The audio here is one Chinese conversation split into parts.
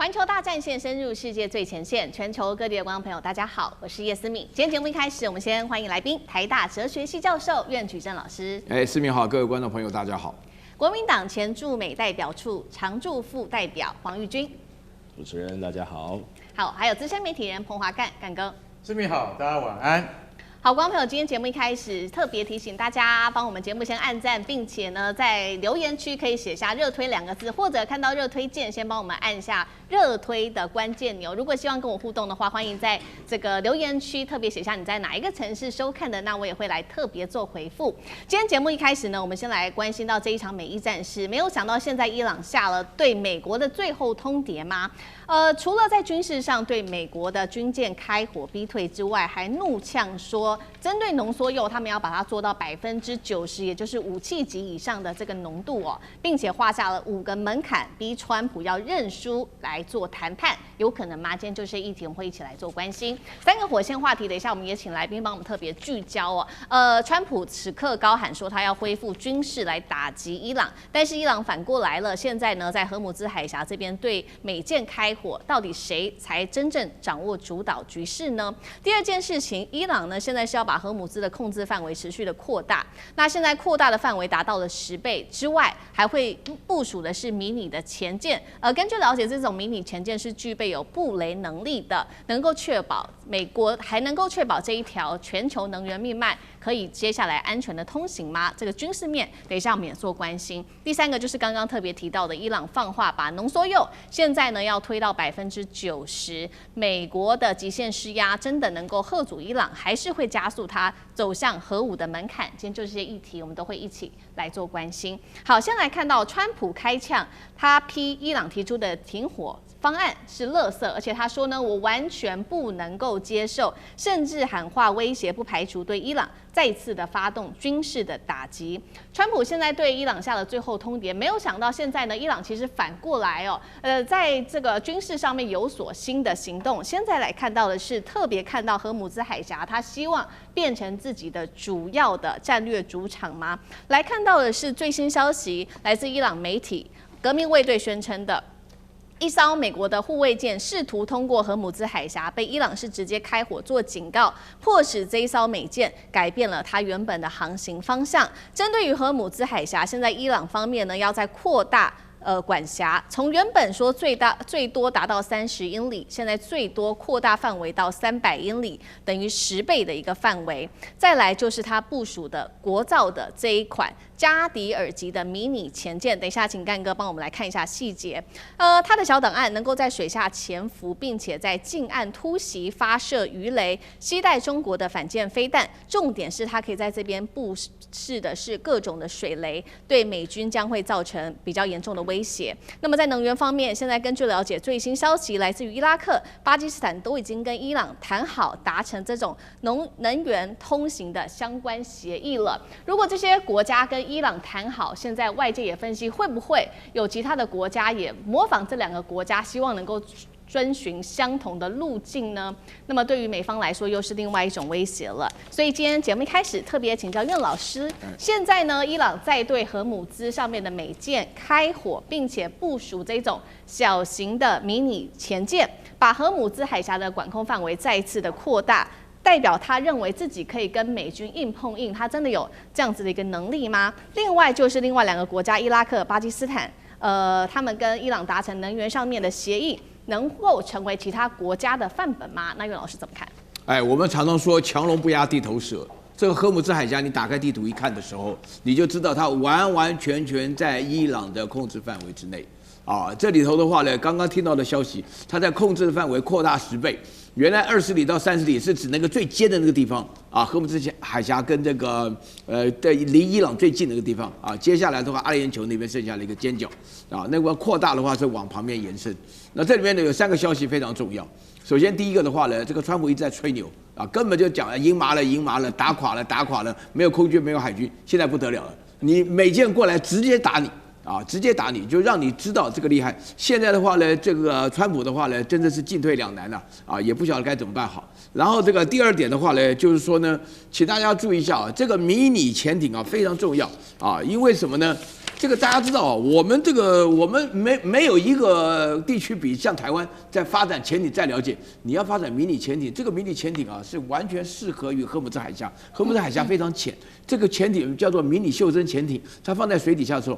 环球大战线深入世界最前线，全球各地的观众朋友，大家好，我是叶思敏。今天节目一开始，我们先欢迎来宾，台大哲学系教授苑举正老师。思敏好，各位观众朋友，大家好。国民党前驻美代表处常驻副代表黄玉君。主持人大家好。好，还有资深媒体人彭华干哥。思敏好，大家晚安。好，观众朋友，今天节目一开始特别提醒大家，帮我们节目先按赞，并且呢，在留言区可以写下"热推"2个字，或者看到热推键，先帮我们按下热推的关键钮。如果希望跟我互动的话，欢迎在这个留言区特别写下你在哪一个城市收看的，那我也会来特别做回复。今天节目一开始呢，我们先来关心到这一场美伊战事。没有想到现在伊朗下了对美国的最后通牒吗？除了在军事上对美国的军舰开火逼退之外，还怒呛说，针对浓缩铀，他们要把它做到90%，也就是武器级以上的这个浓度哦，并且画下了5个门槛，逼川普要认输来做谈判，有可能吗？今天就这议题，我们会一起来做关心。3个火线话题，等一下我们也请来宾帮我们特别聚焦哦。川普此刻高喊说他要恢复军事来打击伊朗，但是伊朗反过来了，现在呢在荷姆兹海峡这边对美舰开火，到底谁才真正掌握主导局势呢？第二件事情，伊朗呢现在是要把荷姆兹的控制范围持续的扩大，那现在扩大的范围达到了10倍之外，还会部署的是迷你的前舰。根据了解，这种迷你前舰是具备有布雷能力的，能够确保美国还能够确保这一条全球能源命脉可以接下来安全的通行吗？这个军事面，等一下我们也做关心。第3个就是刚刚特别提到的，伊朗放话把浓缩铀现在呢要推到90%，美国的极限施压真的能够吓阻伊朗，还是会加速它走向核武的门槛？今天就这些议题，我们都会一起来做关心。好，先来看到川普开呛，他批伊朗提出的停火方案是垃圾，而且他说呢，我完全不能够接受，甚至喊话威胁，不排除对伊朗再次的发动军事的打击。川普现在对伊朗下了最后通牒，没有想到现在呢，伊朗其实反过来在这个军事上面有所新的行动。现在来看到的是，特别看到荷姆兹海峡，他希望变成自己的主要的战略主场吗？来看到的是最新消息，来自伊朗媒体革命卫队宣称的。一艘美国的护卫舰试图通过荷姆兹海峡，被伊朗是直接开火做警告，迫使这一艘美舰改变了它原本的航行方向。针对于荷姆兹海峡，现在伊朗方面呢要再扩大管辖，从原本说最多达到30英里，现在最多扩大范围到300英里，等于10倍的一个范围。再来就是它部署的国造的这一款加迪尔级的迷你前舰，等一下请干哥帮我们来看一下细节。它的小档案能够在水下潜伏，并且在近岸突袭发射鱼雷，携带中国的反舰飞弹。重点是它可以在这边布置的是各种的水雷，对美军将会造成比较严重的威胁。那么在能源方面，现在根据了解最新消息，来自于伊拉克、巴基斯坦都已经跟伊朗谈好，达成这种能源通行的相关协议了。如果这些国家跟伊朗谈好，现在外界也分析，会不会有其他的国家也模仿这2个国家，希望能够遵循相同的路径呢？那么对于美方来说，又是另外一种威胁了。所以今天节目一开始特别请教苑老师，现在呢，伊朗在对荷姆兹上面的美舰开火，并且部署这种小型的迷你前舰，把荷姆兹海峡的管控范围再一次的扩大。代表他认为自己可以跟美军硬碰硬，他真的有这样子的一个能力吗？另外就是另外2个国家，伊拉克、巴基斯坦，他们跟伊朗达成能源上面的协议，能够成为其他国家的范本吗？那苑老师怎么看？我们常常说强龙不压地头蛇。这个荷姆兹海峡，你打开地图一看的时候，你就知道它完完全全在伊朗的控制范围之内。这里头的话呢，刚刚听到的消息，它在控制的范围扩大10倍。原来20里到30里是指那个最尖的那个地方荷姆兹海峡跟这个离伊朗最近的那个地方接下来的话，阿联酋那边剩下了一个尖角那个扩大的话是往旁边延伸。那这里面呢有3个消息非常重要。首先第一个的话呢，这个川普一直在吹牛根本就讲赢麻了，打垮了，没有空军，没有海军，现在不得了了，你美舰过来直接打你。直接打你，就让你知道这个厉害。现在的话呢，这个川普的话呢，真的是进退两难了也不晓得该怎么办好。然后这个第2点的话呢，就是说呢，请大家注意一下这个迷你潜艇非常重要因为什么呢？这个大家知道啊，我们没有一个地区比像台湾在发展潜艇再了解。你要发展迷你潜艇，这个迷你潜艇啊是完全适合于荷姆兹海峡。荷姆兹海峡非常浅，这个潜艇叫做迷你袖珍潜艇，它放在水底下的时候。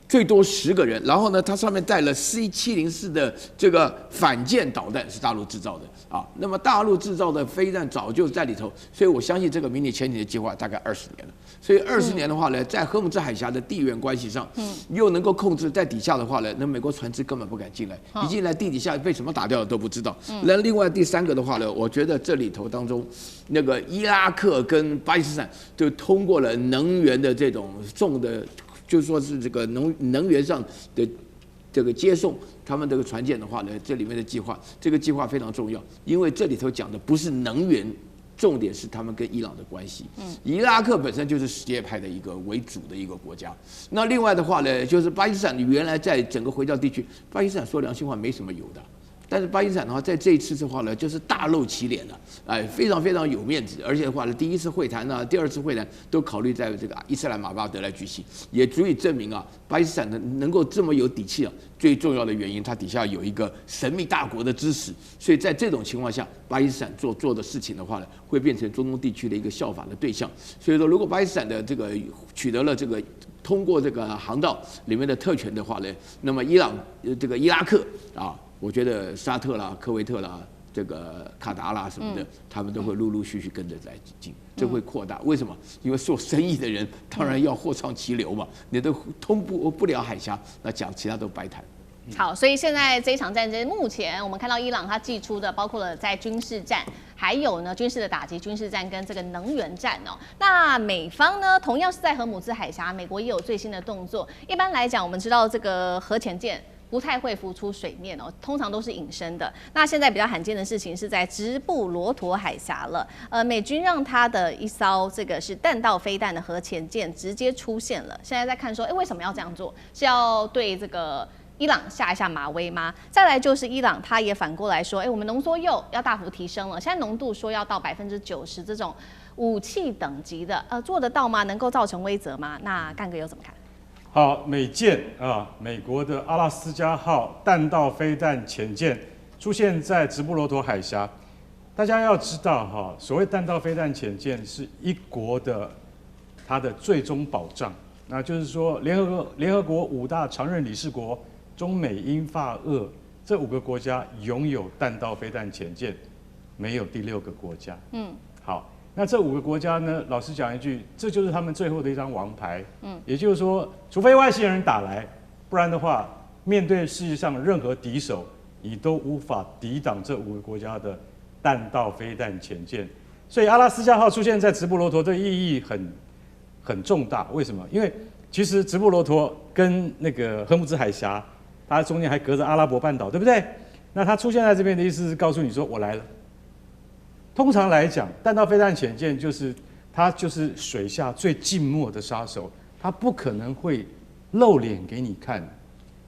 最多10个人，然后呢，它上面带了 C704的这个反舰导弹，是大陆制造的啊。那么大陆制造的飞弹早就在里头，所以我相信这个迷你潜艇的计划大概20年了。所以20年的话呢，在荷姆兹海峡的地缘关系上，又能够控制在底下的话呢，那美国船只根本不敢进来，一进来地底下被什么打掉了都不知道。那另外第3个的话呢，我觉得这里头当中，那个伊拉克跟巴基斯坦就通过了能源的这种重的。就是说是这个能源上的这个接送他们这个船舰的话呢，这里面的计划，这个计划非常重要，因为这里头讲的不是能源，重点是他们跟伊朗的关系。伊拉克本身就是什叶派的一个为主的一个国家。那另外的话呢，就是巴基斯坦原来在整个回教地区，巴基斯坦说良心话没什么油的。但是巴基斯坦的话，在这一次的话呢，就是大露其脸了，非常非常有面子，而且的话呢，第1次会谈呢，第2次会谈都考虑在这个伊斯兰马巴德来举行，也足以证明啊，巴基斯坦能够这么有底气啊，最重要的原因，它底下有一个神秘大国的支持，所以在这种情况下，巴基斯坦做的事情的话呢，会变成中东地区的一个效法的对象。所以说，如果巴基斯坦的这个取得了这个通过这个航道里面的特权的话呢，那么伊拉克啊。我觉得沙特啦、科威特啦、这个卡达啦什么的，他们都会陆陆续续跟着来进，这会扩大。为什么？因为做生意的人当然要货畅其流嘛，你都通不了海峡，那讲其他都白谈。好，所以现在这一场战争，目前我们看到伊朗它祭出的，包括了在军事战，还有呢军事的打击、军事战跟这个能源战哦。那美方呢，同样是在荷姆兹海峡，美国也有最新的动作。一般来讲，我们知道这个核潜舰。不太会浮出水面哦，通常都是隐身的。那现在比较罕见的事情是在直布罗陀海峡了，美军让他的一艘这个是弹道飞弹的核潜舰直接出现了。现在在看说，为什么要这样做？是要对这个伊朗下一下马威吗？再来就是伊朗，他也反过来说，我们浓缩铀要大幅提升了，现在浓度说要到90%这种武器等级的，做得到吗？能够造成威慑吗？那干哥有怎么看？好，美舰啊，美国的阿拉斯加号弹道飞弹潜舰出现在直布罗陀海峡。大家要知道哈，所谓弹道飞弹潜舰是一国的它的最终保障，那就是说联合国5大常任理事国中美英法俄这5个国家拥有弹道飞弹潜舰，没有第6个国家。好。那这5个国家呢？老实讲一句，这就是他们最后的一张王牌。也就是说，除非外星人打来，不然的话，面对世界上任何敌手，你都无法抵挡这5个国家的弹道飞弹潜舰。所以阿拉斯加号出现在直布罗陀，这意义很重大。为什么？因为其实直布罗陀跟那个荷姆兹海峡，它中间还隔着阿拉伯半岛，对不对？那它出现在这边的意思是告诉你说，我来了。通常来讲，弹道飞弹潜舰它就是水下最静默的杀手，它不可能会露脸给你看。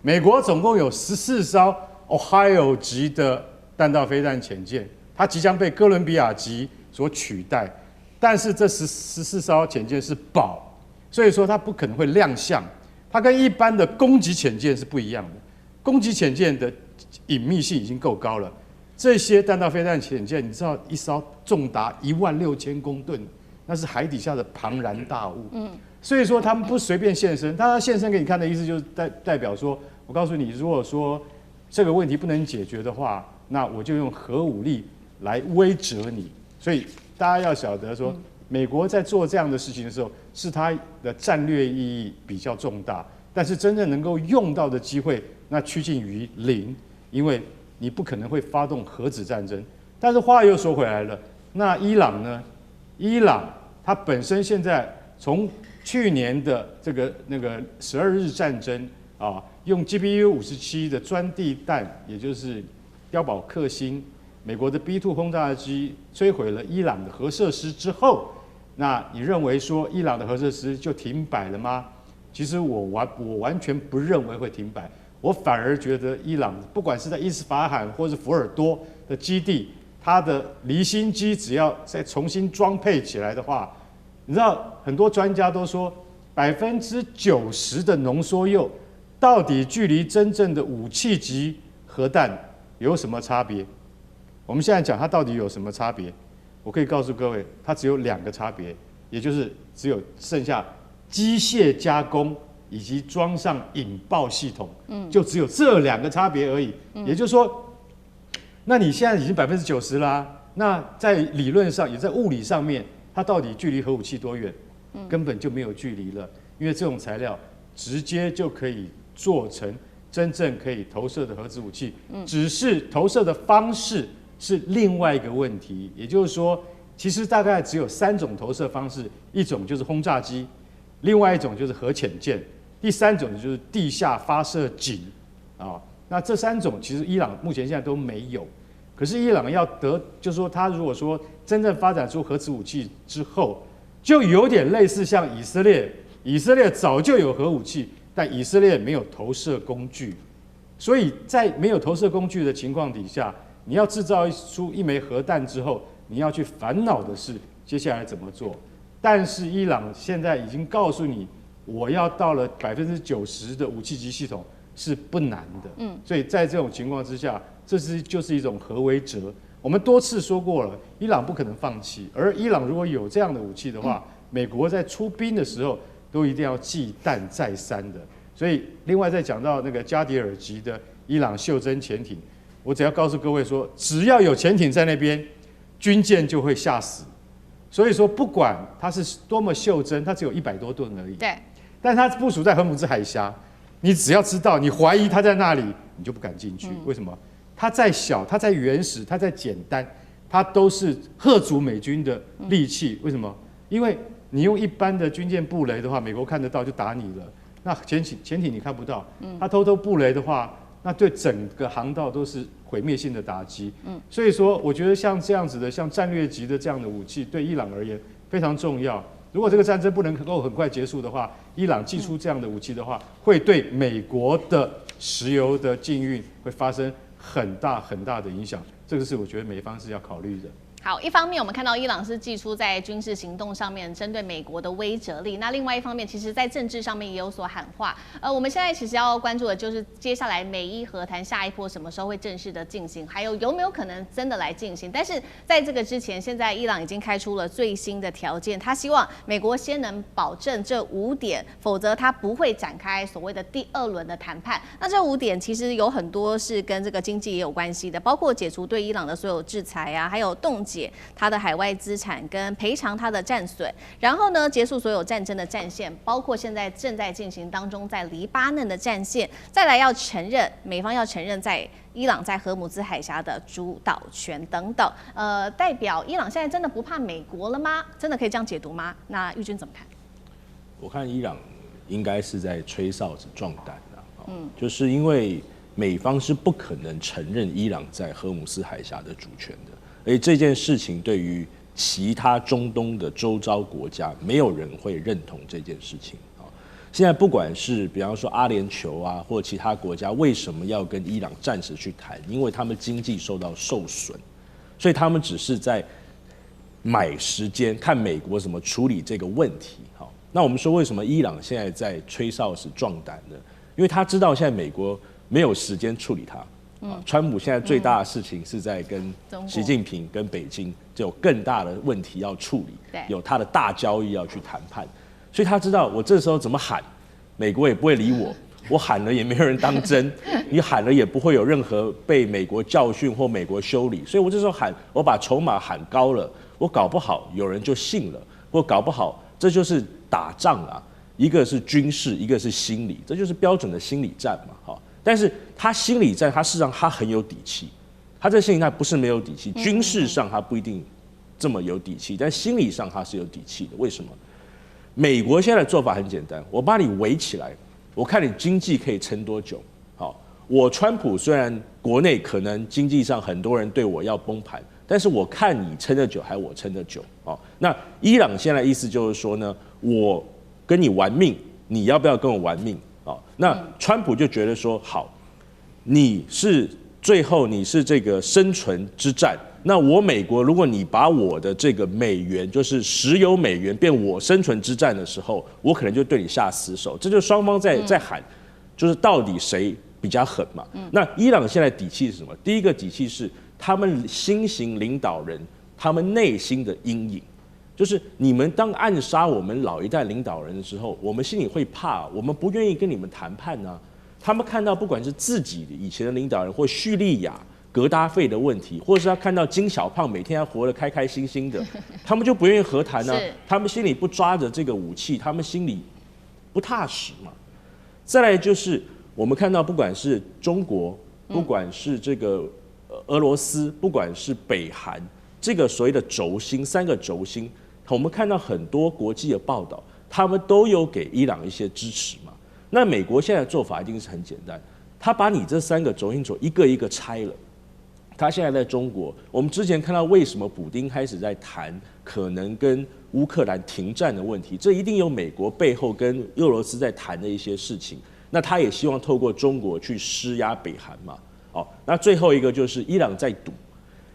美国总共有14艘 Ohio 级的弹道飞弹潜舰，它即将被哥伦比亚级所取代，但是这14艘潜舰是宝，所以说它不可能会亮相。它跟一般的攻击潜舰是不一样的，攻击潜舰的隐秘性已经够高了。这些弹道飞弹潜舰，你知道一艘重达16000公吨，那是海底下的庞然大物。所以说他们不随便现身，他现身给你看的意思就是代表说，我告诉你，如果说这个问题不能解决的话，那我就用核武力来威慑你。所以大家要晓得说，美国在做这样的事情的时候，是它的战略意义比较重大，但是真正能够用到的机会，那趋近于0，因为你不可能会发动核子战争。但是话又说回来了，那伊朗呢？伊朗它本身现在从去年的那个12日战争啊，用 GBU-57的钻地弹，也就是碉堡克星，美国的 B-2 轰炸机摧毁了伊朗的核设施之后，那你认为说伊朗的核设施就停摆了吗？其实我完全不认为会停摆。我反而觉得伊朗不管是在伊斯法罕或是福尔多的基地，它的离心机只要再重新装配起来的话，你知道很多专家都说， 90%的浓缩铀，到底距离真正的武器级核弹有什么差别？我们现在讲它到底有什么差别？我可以告诉各位，它只有2个差别，也就是只有剩下机械加工以及装上引爆系统，就只有这2个差别而已。也就是说，那你现在已经90%啦，那在理论上也在物理上面，它到底距离核武器多远？根本就没有距离了，因为这种材料直接就可以做成真正可以投射的核子武器，只是投射的方式是另外一个问题。也就是说，其实大概只有3种投射方式，一种就是轰炸机，另外一种就是核潜舰，第3种就是地下发射井啊。那这3种其实伊朗目前现在都没有。可是伊朗要就是说他如果说真正发展出核子武器之后，就有点类似像以色列，以色列早就有核武器，但以色列没有投射工具，所以在没有投射工具的情况底下，你要制造出一枚核弹之后，你要去烦恼的是接下来怎么做。但是伊朗现在已经告诉你，我要到了90%的武器级系统是不难的。所以在这种情况之下，就是一种核为哲。我们多次说过了，伊朗不可能放弃，而伊朗如果有这样的武器的话，美国在出兵的时候都一定要忌惮再三的。所以，另外再讲到那个加迪尔级的伊朗袖珍潜艇，我只要告诉各位说，只要有潜艇在那边，军舰就会吓死。所以说，不管它是多么袖珍，它只有100多吨而已。对。但它部署在荷姆兹海峡，你只要知道，你怀疑它在那里，你就不敢进去。为什么？它再小，它再原始，它再简单，它都是嚇阻美军的利器。为什么？因为你用一般的军舰布雷的话，美国看得到就打你了。那潜艇你看不到，它偷偷布雷的话，那对整个航道都是毁灭性的打击。所以说，我觉得像这样子的，像战略级的这样的武器，对伊朗而言非常重要。如果这个战争不能够很快结束的话，伊朗祭出这样的武器的话，会对美国的石油的禁运会发生很大很大的影响，这个是我觉得美方是要考虑的。好，一方面我们看到伊朗是祭出在军事行动上面针对美国的威慑力，那另外一方面，其实在政治上面也有所喊话。我们现在其实要关注的就是接下来美伊和谈下一波什么时候会正式的进行，还有没有可能真的来进行。但是在这个之前，现在伊朗已经开出了最新的条件，他希望美国先能保证这5点，否则他不会展开所谓的第2轮的谈判。那这5点其实有很多是跟这个经济也有关系的，包括解除对伊朗的所有制裁啊，还有冻结他的海外资产跟赔偿他的战损，然后呢，结束所有战争的战线，包括现在正在进行当中在黎巴嫩的战线，再来要承认美方要承认在伊朗在荷姆兹海峡的主导权等等，代表伊朗现在真的不怕美国了吗？真的可以这样解读吗？那玉君怎么看？我看伊朗应该是在吹哨子壮胆的，就是因为美方是不可能承认伊朗在荷姆斯海峡的主权的。而这件事情对于其他中东的周遭国家，没有人会认同这件事情啊。现在不管是比方说阿联酋啊，或其他国家，为什么要跟伊朗暂时去谈？因为他们经济受到受损，所以他们只是在买时间，看美国怎么处理这个问题。好，那我们说为什么伊朗现在在吹哨子壮胆呢？因为他知道现在美国没有时间处理它。川普现在最大的事情是在跟习近平、跟北京就有更大的问题要处理，有他的大交易要去谈判，所以他知道我这时候怎么喊，美国也不会理我，我喊了也没有人当真，你喊了也不会有任何被美国教训或美国修理，所以我这时候喊，我把筹码喊高了，我搞不好有人就信了，或搞不好这就是打仗啊，一个是军事，一个是心理，这就是标准的心理战嘛，好。但是他心理战，他事实上他很有底气，他这心理战不是没有底气，军事上他不一定这么有底气，但心理上他是有底气的。为什么？美国现在的做法很简单，我把你围起来，我看你经济可以撑多久。好，我川普虽然国内可能经济上很多人对我要崩盘，但是我看你撑得久还我撑得久。好，那伊朗现在的意思就是说呢，我跟你玩命，你要不要跟我玩命？那川普就觉得说，好，你是最后你是这个生存之战，那我美国，如果你把我的这个美元，就是石油美元变我生存之战的时候，我可能就对你下死手。这就是双方在喊，就是到底谁比较狠嘛。那伊朗现在底气是什么？第一个底气是他们新型领导人他们内心的阴影。就是你们当暗杀我们老一代领导人的时候，我们心里会怕，我们不愿意跟你们谈判啊。他们看到不管是自己以前的领导人，或叙利亚格达费的问题，或者是他看到金小胖每天还活得开开心心的，他们就不愿意和谈啊。他们心里不抓着这个武器，他们心里不踏实嘛。再来就是我们看到，不管是中国，不管是这个俄罗斯，不管是北韩，这个所谓的轴心，3个轴心。我们看到很多国际的报道，他们都有给伊朗一些支持嘛。那美国现在的做法一定是很简单，他把你这3个轴心一个一个拆了。他现在在中国，我们之前看到为什么普丁开始在谈可能跟乌克兰停战的问题，这一定有美国背后跟俄罗斯在谈的一些事情。那他也希望透过中国去施压北韩嘛。那最后一个就是伊朗在赌，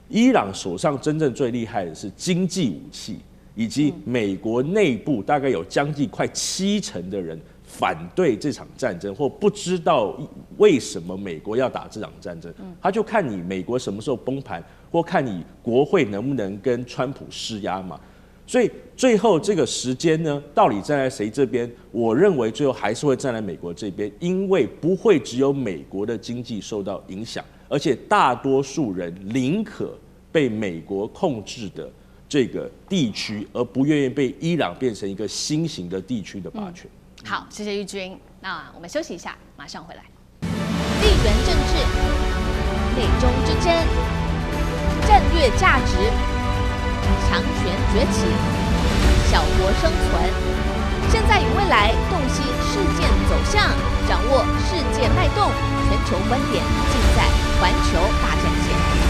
伊朗手上真正最厉害的是经济武器。以及美国内部大概有将近快70%的人反对这场战争，或不知道为什么美国要打这场战争，他就看你美国什么时候崩盘，或看你国会能不能跟川普施压嘛。所以最后这个时间呢，到底站在谁这边？我认为最后还是会站在美国这边，因为不会只有美国的经济受到影响，而且大多数人宁可被美国控制的这个地区，而不愿意被伊朗变成一个新型的地区的霸权。好，谢谢玉君。那我们休息一下，马上回来。地缘政治、美中之争、战略价值、强权崛起、小国生存，现在与未来洞悉事件走向，掌握世界脉动，全球观点尽在环球大战线。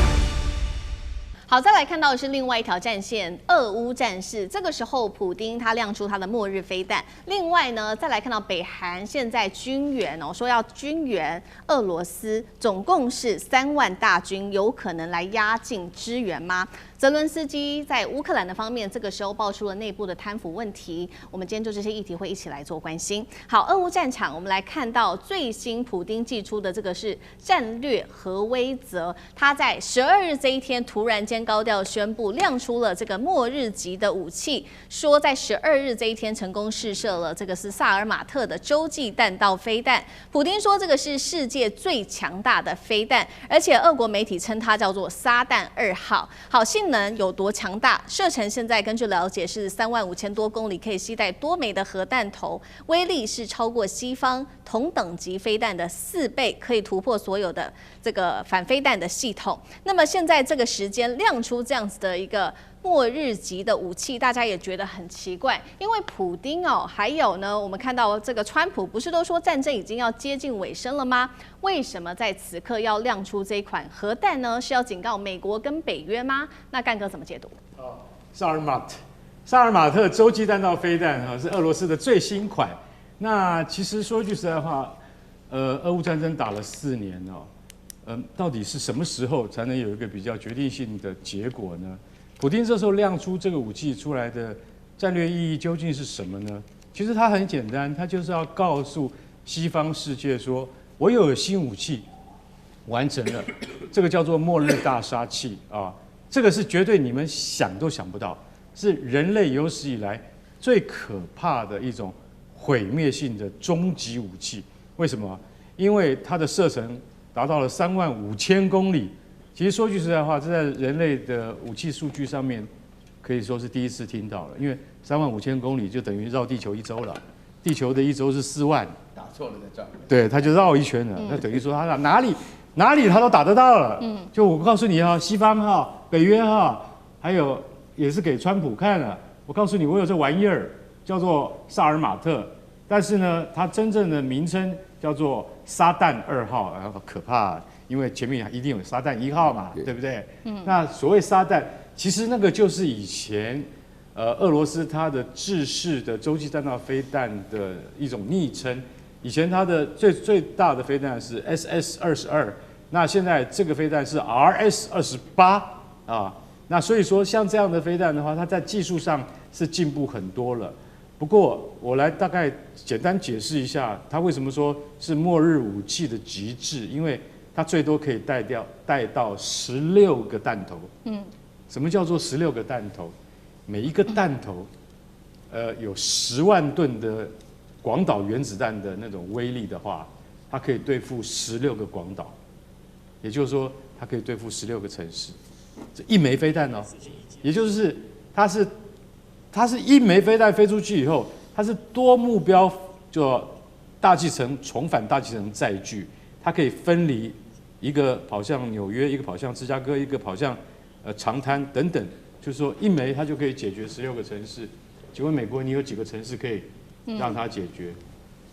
好，再来看到的是另外一条战线，俄乌战事。这个时候，普丁他亮出他的末日飞弹。另外呢，再来看到北韩现在军援说要军援俄罗斯，总共是3万大军，有可能来压境支援吗？泽伦斯基在乌克兰的方面，这个时候爆出了内部的贪腐问题。我们今天就这些议题会一起来做关心。好，俄乌战场，我们来看到最新普丁寄出的这个是战略核威则，他在12日这一天突然间高调宣布亮出了这个末日级的武器，说在12日这一天成功试射了这个是萨尔马特的洲际弹道飞弹。普丁说这个是世界最强大的飞弹，而且俄国媒体称它叫做撒旦2号。好，性能有多强大？射程现在根据了解是35000多公里，可以携带多枚的核弹头，威力是超过西方同等级飞弹的4倍，可以突破所有的这个反飞弹的系统。那么现在这个时间亮出这样子的一个末日级的武器，大家也觉得很奇怪，因为普丁还有呢，我们看到这个川普不是都说战争已经要接近尾声了吗？为什么在此刻要亮出这款核弹呢？是要警告美国跟北约吗？那干哥怎么解读？萨尔马特洲际弹道飞弹是俄罗斯的最新款。那其实说句实在话，俄乌战争打了4年到底是什么时候才能有一个比较决定性的结果呢？普丁这时候亮出这个武器出来的战略意义究竟是什么呢？其实它很简单，它就是要告诉西方世界说，我有新武器完成了，这个叫做末日大杀器啊，这个是绝对你们想都想不到，是人类有史以来最可怕的一种毁灭性的终极武器。为什么？因为它的射程达到了35000公里。其实说句实在话，这在人类的武器数据上面可以说是第一次听到了，因为35000公里就等于绕地球1周了，地球的1周是4万，打错了再转。对，他就绕一圈了，那等于说他哪里他都打得到了。就我告诉你西方北约还有也是给川普看了，我告诉你，我有这玩意儿叫做萨尔马特，但是呢，它真正的名称叫做撒旦2号，可怕。因为前面一定有撒旦1号嘛，对不对？那所谓撒旦，其实那个就是以前俄罗斯它的制式的洲际弹道飞弹的一种昵称。以前它的最大的飞弹是 SS-22，那现在这个飞弹是 RS-28 啊。那所以说，像这样的飞弹的话，它在技术上是进步很多了。不过，我来大概简单解释一下，它为什么说是末日武器的极致，因为它最多可以带到16个弹头。什么叫做16个弹头？每一个弹头，有10万吨的广岛原子弹的那种威力的话，它可以对付16个广岛，也就是说，它可以对付16个城市。这一枚飞弹哦，也就是它是一枚飞弹飞出去以后，它是多目标就大气层重返大气层载具，它可以分离一个跑向纽约，一个跑向芝加哥，一个跑向长滩等等，就是说一枚它就可以解决16个城市。请问美国你有几个城市可以让它解决？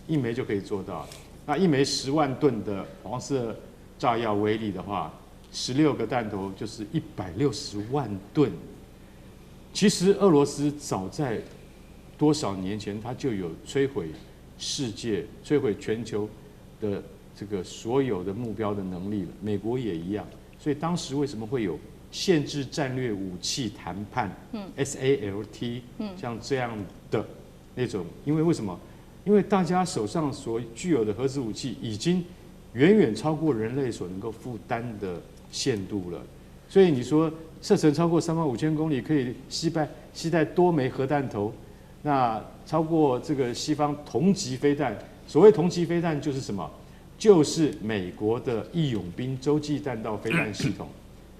一枚就可以做到。那一枚10万吨的黄色炸药威力的话，16个弹头就是160万吨。其实俄罗斯早在多少年前，它就有摧毁世界、摧毁全球的这个所有的目标的能力了。美国也一样，所以当时为什么会有限制战略武器谈判（SALT） 像这样的那种？因为为什么？因为大家手上所具有的核子武器已经远远超过人类所能够负担的限度了，所以你说射程超过35000公里，可以携带多枚核弹头，那超过这个西方同级飞弹。所谓同级飞弹就是什么？就是美国的义勇兵洲际弹道飞弹系统。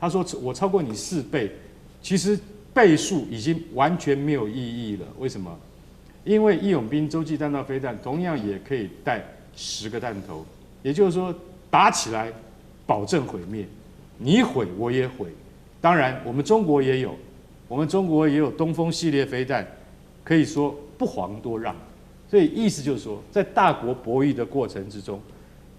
他说我超过你4倍，其实倍数已经完全没有意义了。为什么？因为义勇兵洲际弹道飞弹同样也可以带10个弹头，也就是说打起来保证毁灭，你毁我也毁。当然，我们中国也有东风系列飞弹，可以说不遑多让。所以意思就是说，在大国博弈的过程之中，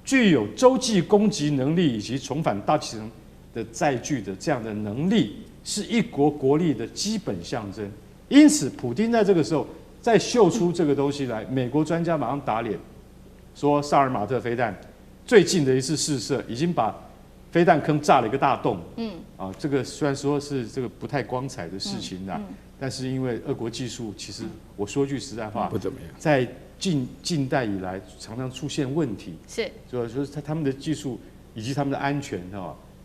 具有洲际攻击能力以及重返大气层的载具的这样的能力，是一国国力的基本象征。因此，普丁在这个时候再秀出这个东西来，美国专家马上打脸，说萨尔马特飞弹最近的一次试射已经把飞弹坑炸了一个大洞。这个虽然说是这个不太光彩的事情啦，但是因为俄国技术，其实我说句实在话，不怎么样，在近代以来常常出现问题。是，就是他们的技术以及他们的安全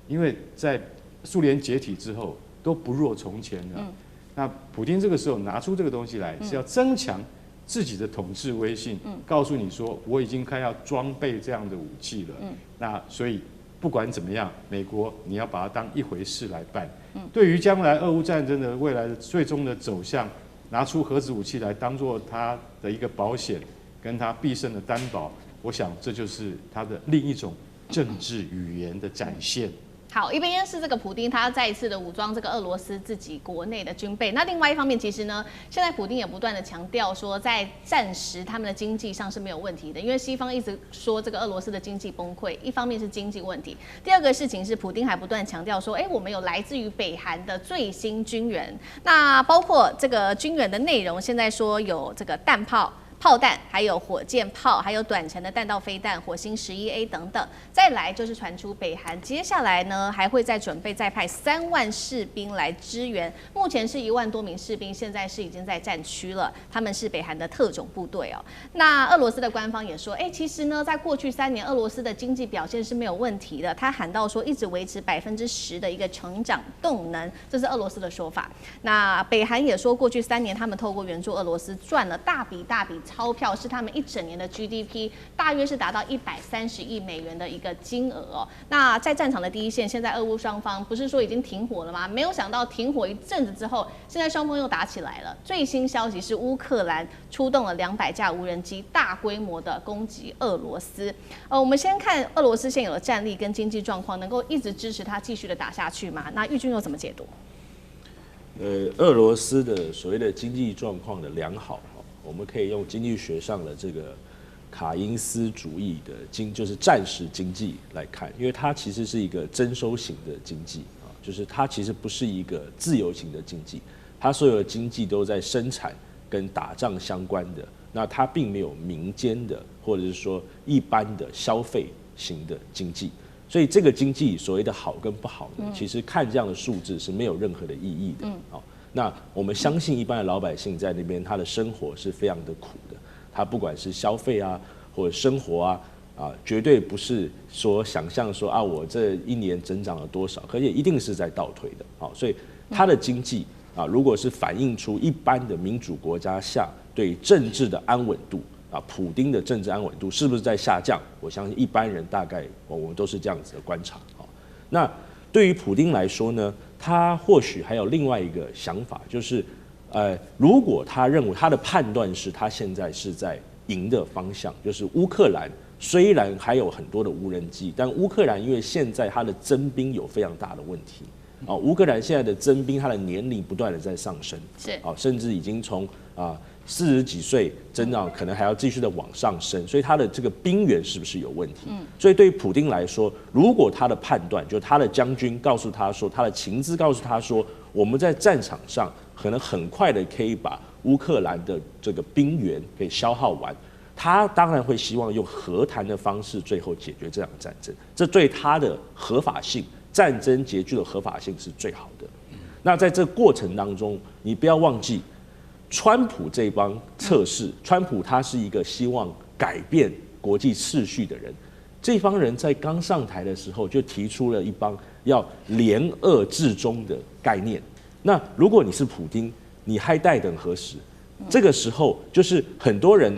因为在苏联解体之后都不若从前了。那普丁这个时候拿出这个东西来，是要增强自己的统治威信，告诉你说我已经开要装备这样的武器了。那所以不管怎么样，美国你要把它当一回事来办。对于将来俄乌战争的未来的最终的走向，拿出核子武器来当做它的一个保险，跟它必胜的担保，我想这就是它的另一种政治语言的展现。好，一边是这个普丁他再一次的武装这个俄罗斯自己国内的军备，那另外一方面，其实呢，现在普丁也不断的强调说，在战时他们的经济上是没有问题的，因为西方一直说这个俄罗斯的经济崩溃，一方面是经济问题，第二个事情是普丁还不断强调说，我们有来自于北韩的最新军援，那包括这个军援的内容，现在说有这个弹炮弹，还有火箭炮，还有短程的弹道飞弹，火星11A 等等。再来就是传出北韩接下来呢还会再准备再派3万士兵来支援，目前是1万多名士兵，现在是已经在战区了，他们是北韩的特种部队哦。那俄罗斯的官方也说，其实呢，在过去3年，俄罗斯的经济表现是没有问题的，他喊到说一直维持10%的一个成长动能，这是俄罗斯的说法。那北韩也说，过去3年他们透过援助俄罗斯赚了大笔钞票，是他们一整年的 GDP， 大约是达到130亿美元的一个金额哦。那在战场的第一线，现在俄乌双方不是说已经停火了吗？没有想到停火一阵子之后，现在双方又打起来了。最新消息是乌克兰出动了200架无人机，大规模的攻击俄罗斯。我们先看俄罗斯现有的战力跟经济状况，能够一直支持它继续的打下去吗？那玉君又怎么解读？俄罗斯的所谓的经济状况的良好，我们可以用经济学上的这个卡因斯主义的就是战时经济来看，因为它其实是一个征收型的经济啊，就是它其实不是一个自由型的经济，它所有的经济都在生产跟打仗相关的，那它并没有民间的或者是说一般的消费型的经济，所以这个经济所谓的好跟不好呢，其实看这样的数字是没有任何的意义的。好，那我们相信一般的老百姓在那边，他的生活是非常的苦的，他不管是消费啊，或者生活啊。绝对不是说想象说啊，我这一年增长了多少，而且一定是在倒退的。好，所以它的经济如果是反映出一般的民主国家下对政治的安稳度普丁的政治安稳度是不是在下降？我相信一般人大概我们都是这样子的观察。好，那对于普丁来说呢，他或许还有另外一个想法，就是如果他认为他的判断是他现在是在赢的方向，就是乌克兰。虽然还有很多的无人机，但乌克兰因为现在它的征兵有非常大的问题乌克兰现在的征兵，它的年龄不断的在上升，是甚至已经从40几岁增长，可能还要继续的往上升，所以它的这个兵源是不是有问题？所以对于普丁来说，如果他的判断，就他的将军告诉他说，他的情资告诉他说，我们在战场上可能很快的可以把乌克兰的这个兵源给消耗完。他当然会希望用和谈的方式最后解决这场战争，这对他的合法性、战争结局的合法性是最好的。那在这过程当中，你不要忘记，川普这帮测试，川普他是一个希望改变国际秩序的人，这帮人在刚上台的时候就提出了一帮要联俄制中的概念。那如果你是普丁，你还待等何时？这个时候就是很多人。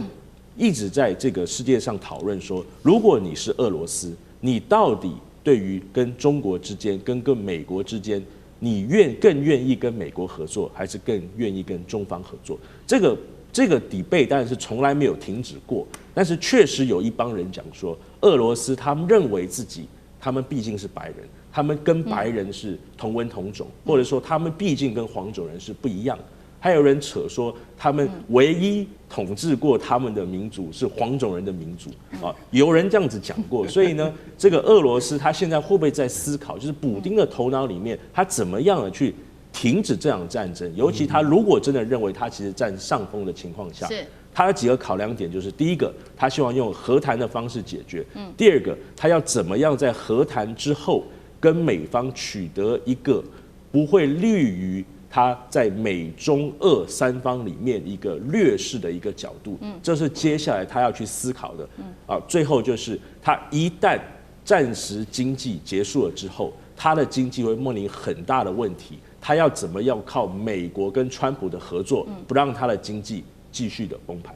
一直在这个世界上讨论说，如果你是俄罗斯，你到底对于跟中国之间、跟美国之间，你更愿意跟美国合作，还是更愿意跟中方合作？这个 debate 当然是从来没有停止过，但是确实有一帮人讲说，俄罗斯他们认为自己，他们毕竟是白人，他们跟白人是同文同种，或者说他们毕竟跟黄种人是不一样。还有人扯说，他们唯一统治过他们的民族是黄种人的民族有人这样子讲过。所以呢，这个俄罗斯他现在会不会在思考，就是普丁的头脑里面，他怎么样的去停止这场战争？尤其他如果真的认为他其实占上风的情况下，他有几个考量点，就是第一个，他希望用和谈的方式解决；第二个，他要怎么样在和谈之后跟美方取得一个不会利于他在美中俄三方里面一个劣势的一个角度，这是接下来他要去思考的。最后就是他一旦暂时经济结束了之后，他的经济会面临很大的问题，他要怎么样靠美国跟川普的合作，不让他的经济继续的崩盘。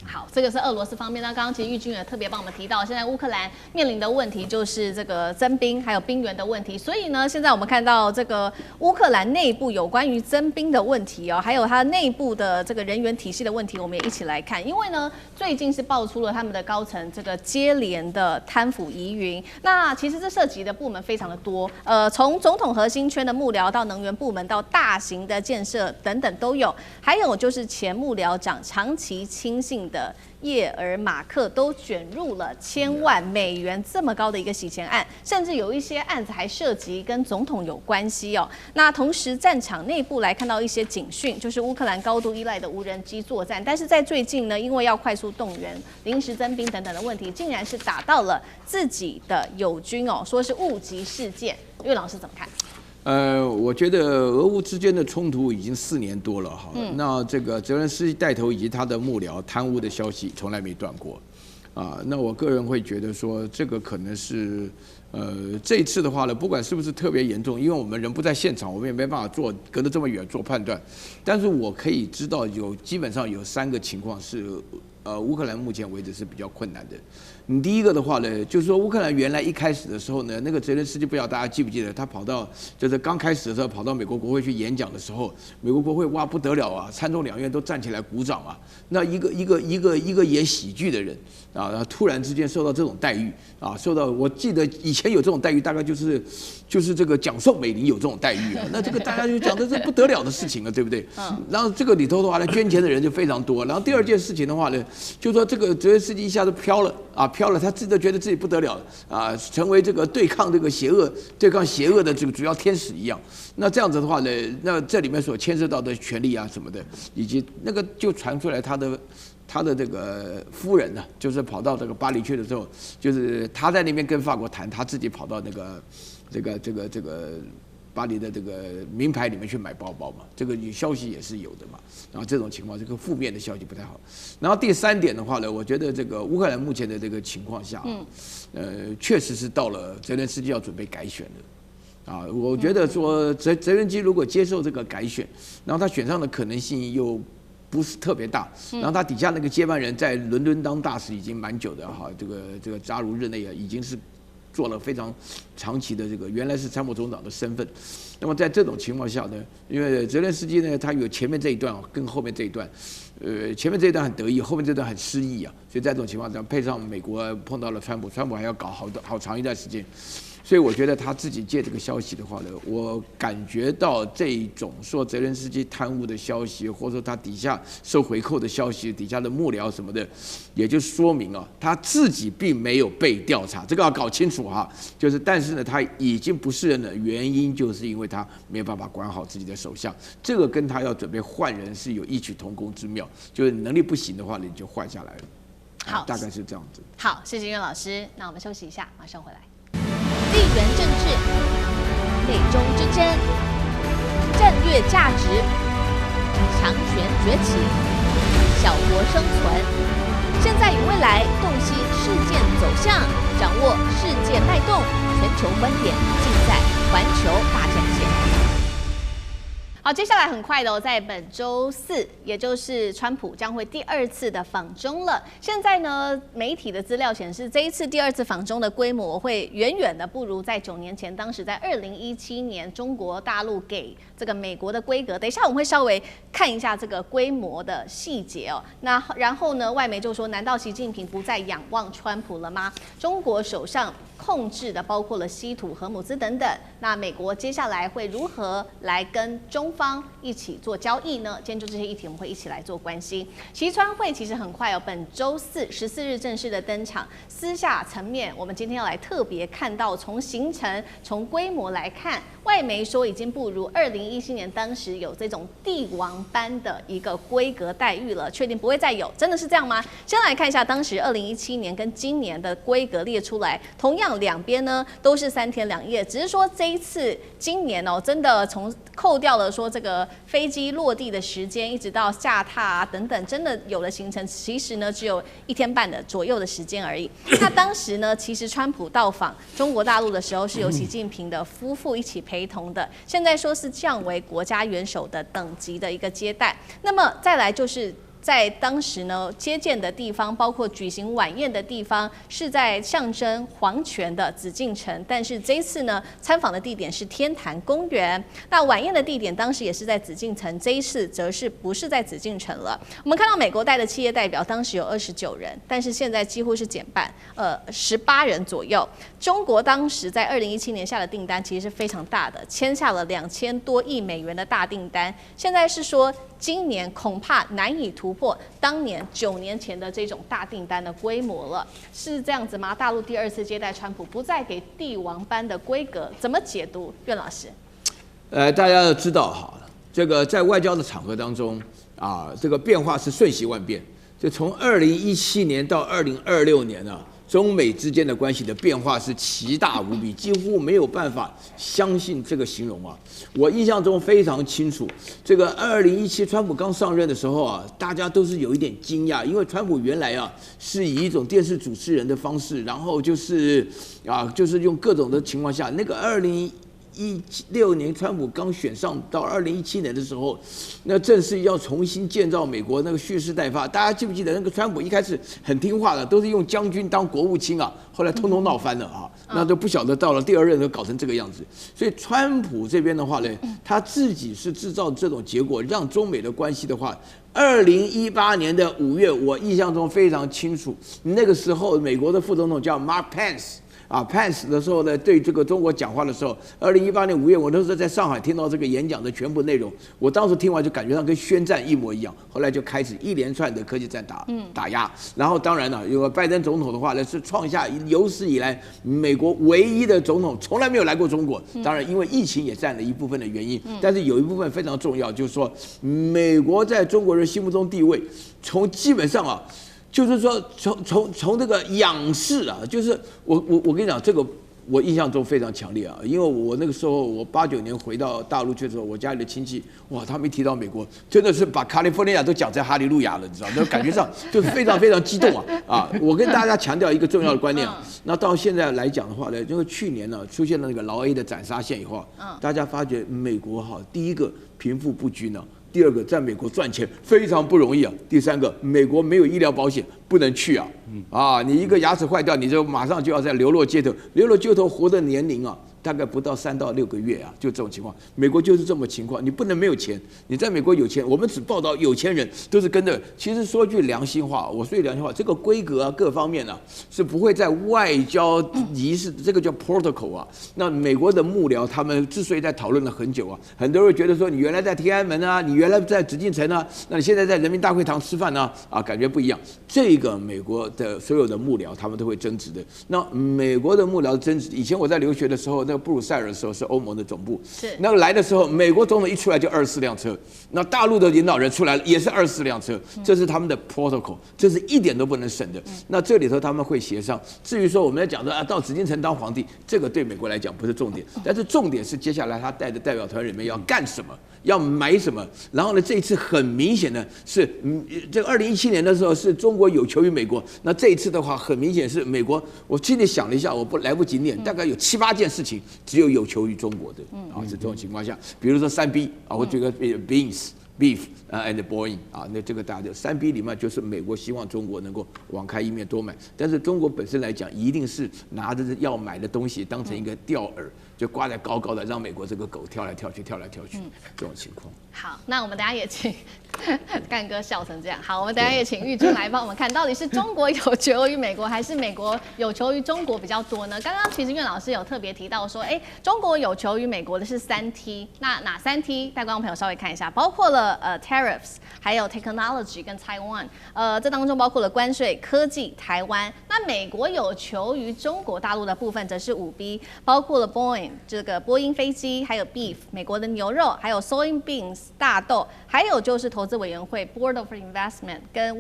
好，这个是俄罗斯方面。那刚刚其实玉君也特别帮我们提到，现在乌克兰面临的问题就是这个征兵还有兵源的问题。所以呢，现在我们看到这个乌克兰内部有关于征兵的问题还有它内部的这个人员体系的问题，我们也一起来看。因为呢，最近是爆出了他们的高层这个接连的贪腐疑云。那其实这涉及的部门非常的多，从总统核心圈的幕僚到能源部门到大型的建设等等都有。还有就是前幕僚长长期亲信的叶尔马克都卷入了1000万美元这么高的一个洗钱案，甚至有一些案子还涉及跟总统有关系那同时战场内部来看到一些警讯，就是乌克兰高度依赖的无人机作战，但是在最近呢，因为要快速动员、临时增兵等等的问题，竟然是打到了自己的友军说是误击事件。岳老师怎么看？我觉得俄乌之间的冲突已经4年多了哈，那这个泽连斯基带头以及他的幕僚贪污的消息从来没断过，那我个人会觉得说这个可能是这一次的话呢，不管是不是特别严重，因为我们人不在现场，我们也没办法隔得这么远做判断，但是我可以知道基本上有3个情况是乌克兰目前为止是比较困难的。第一个的话呢，就是说乌克兰原来一开始的时候呢，那个泽连斯基不知道大家记不记得，他就是刚开始的时候跑到美国国会去演讲的时候，美国国会哇不得了啊，参众两院都站起来鼓掌啊。那一个演喜剧的人突然之间受到这种待遇我记得以前有这种待遇，大概就是这个蒋宋美龄有这种待遇那这个大家就讲的是不得了的事情了，对不对？然后这个里头的话呢，捐钱的人就非常多。然后第二件事情的话呢，就是说这个泽连斯基一下子飘了，他自己都觉得自己不得了成为这个对抗邪恶的这个主要天使一样。那这样子的话呢，那这里面所牵涉到的权利什么的，以及那个就传出来他他的这个夫人呢，就是跑到这个巴黎去的时候，就是他在那边跟法国谈，他自己跑到那个这个巴黎的这个名牌里面去买包包嘛，这个消息也是有的嘛。然后这种情况，这个负面的消息不太好。然后第3点的话呢，我觉得这个乌克兰目前的这个情况下，确实是到了泽连斯基要准备改选了。啊，我觉得说泽连斯基如果接受这个改选，然后他选上的可能性又不是特别大，然后他底下那个接班人在伦敦当大使已经蛮久的哈，这个扎卢日内啊，已经是做了非常长期的这个原来是参谋总长的身份。那么在这种情况下呢，因为泽连斯基呢，他有前面这一段跟后面这一段，前面这一段很得意，后面这段很失意啊，所以在这种情况下，配上美国碰到了川普还要搞好长一段时间。所以我觉得他自己借这个消息的话呢，我感觉到这种说泽连斯基贪污的消息，或者说他底下收回扣的消息，底下的幕僚什么的，也就说明啊，他自己并没有被调查，这个要搞清楚哈。但是呢，他已经不是人了，原因就是因为他没有办法管好自己的首相，这个跟他要准备换人是有异曲同工之妙。就是能力不行的话，你就换下来了。好，大概是这样子。好，谢谢岳老师。那我们休息一下，马上回来。地缘政治、美中之争、战略价值、强权崛起、小国生存，现在与未来洞悉事件走向，掌握世界脉动，全球观点尽在环球大战线。好，接下来很快的哦，在本周4，也就是川普将会第2次的访中了。现在呢，媒体的资料显示，这一次第2次访中的规模会远远的不如在9年前，当时在2017年中国大陆给这个美国的规格。等一下我们会稍微看一下这个规模的细节哦。那然后呢，外媒就说，难道习近平不再仰望川普了吗？中国手上控制的包括了稀土、荷姆斯等等。那美国接下来会如何来跟中方一起做交易呢？今天就这些议题，我们会一起来做关心。习川会其实很快哦，本周4 14日正式的登场。私下层面，我们今天要来特别看到，从行程、从规模来看，外媒说已经不如2017年当时有这种帝王般的一个规格待遇了，确定不会再有，真的是这样吗？先来看一下当时2017年跟今年的规格列出来，同样两边呢都是3天2夜，只是说这一次今年哦，真的从扣掉了说这个飞机落地的时间，一直到下榻啊等等，真的有的行程其实呢只有1天半的左右的时间而已。那当时呢，其实川普到访中国大陆的时候是由习近平的夫妇一起陪同的，现在说是降为国家元首的等级的一个接待。那么再来就是在当时呢，接见的地方，包括举行晚宴的地方，是在象征皇权的紫禁城。但是这一次呢，参访的地点是天坛公园。那晚宴的地点当时也是在紫禁城，这一次则是不是在紫禁城了。我们看到美国带的企业代表当时有29人，但是现在几乎是减半，18人左右。中国当时在2017年下的订单其实是非常大的，签下了2000多亿美元的大订单。现在是说，今年恐怕难以突破当年9年前的这种大订单的规模了，是这样子吗？大陆第2次接待川普不再给帝王般的规格，怎么解读？苑老师，大家要知道哈，这个在外交的场合当中啊，这个变化是瞬息万变，就从2017年到2026年啊。中美之间的关系的变化是奇大无比，几乎没有办法相信这个形容啊！我印象中非常清楚，这个2017川普刚上任的时候啊，大家都是有一点惊讶，因为川普原来啊是以一种电视主持人的方式，然后就是用各种的情况下，那个2016年川普刚选上到2017年的时候，那正是要重新建造美国那个蓄势待发。大家记不记得那个川普一开始很听话的，都是用将军当国务卿啊，后来通通闹翻了啊，那都不晓得到了第2任都搞成这个样子。所以川普这边的话呢，他自己是制造这种结果，让中美的关系的话。2018年的5月，我印象中非常清楚，那个时候美国的副总统叫 Mark Pence。Pence 的时候呢，对这个中国讲话的时候，2018年5月，我那时候在上海听到这个演讲的全部内容，我当时听完就感觉上跟宣战一模一样。后来就开始一连串的科技战打压，然后当然了，有拜登总统的话呢，是创下有史以来美国唯一的总统，从来没有来过中国。当然，因为疫情也占了一部分的原因，但是有一部分非常重要，就是说美国在中国人心目中地位，从基本上就是说从这个仰视就是我跟你讲这个。我印象中非常强烈因为我那个时候我89年回到大陆去的时候，我家里的亲戚哇，他们一提到美国，真的是把卡利福尼亚都讲在哈利路亚了，你知道？那感觉上就是非常非常激动我跟大家强调一个重要的观念那到现在来讲的话呢，因为去年呢出现了那个劳 A 的斩杀线以后大家发觉美国第一个贫富不均第二个，在美国赚钱非常不容易第三个，美国没有医疗保险，不能去你一个牙齿坏掉，你就马上就要在流落街头，流落街头活的年龄大概不到3到6个月就这种情况。美国就是这么情况，你不能没有钱。你在美国有钱，我们只报道有钱人都是跟着。其实说句良心话，我说句良心话，这个规格各方面是不会在外交仪式，这个叫 protocol 那美国的幕僚他们之所以在讨论了很久很多人觉得说你原来在天安门你原来在紫禁城那你现在在人民大会堂吃饭感觉不一样。这个美国的所有的幕僚他们都会争执的。那美国的幕僚争执，以前我在留学的时候，那个布鲁塞尔的时候是欧盟的总部，那个来的时候，美国总统一出来就24辆车，那大陆的领导人出来了也是24辆车，这是他们的 protocol， 这是一点都不能省的。那这里头他们会协商。至于说我们在讲说到紫禁城当皇帝，这个对美国来讲不是重点，但是重点是接下来他带的代表团里面要干什么，要买什么。然后呢，这一次很明显的是，这个2017年的时候是中国有求于美国，那这一次的话很明显是美国。我今天想了一下，我来不及念，大概有7、8件事情只有求于中国的是这种情况下，比如说3B我举个 Beef and Boeing 那这个大家3B 里面就是美国希望中国能够网开一面多买，但是中国本身来讲，一定是拿着要买的东西当成一个钓饵，就挂在高高的，让美国这个狗跳来跳去这种情况。好，那我们等一下也请干哥笑成这样。好，我们等一下也请玉珠来帮我们看，到底是中国有求于美国，还是美国有求于中国比较多呢？刚刚其实苑老师有特别提到说，中国有求于美国的是3T， 那哪3T？带观众朋友稍微看一下，包括了tariffs， 还有 technology 跟 Taiwan， 这当中包括了关税、科技、台湾。那美国有求于中国大陆的部分则是5B， 包括了 Boeing 这个波音飞机，还有 beef 美国的牛肉，还有 soybeans 大豆，还有就是投资委员会 Board of Investment 跟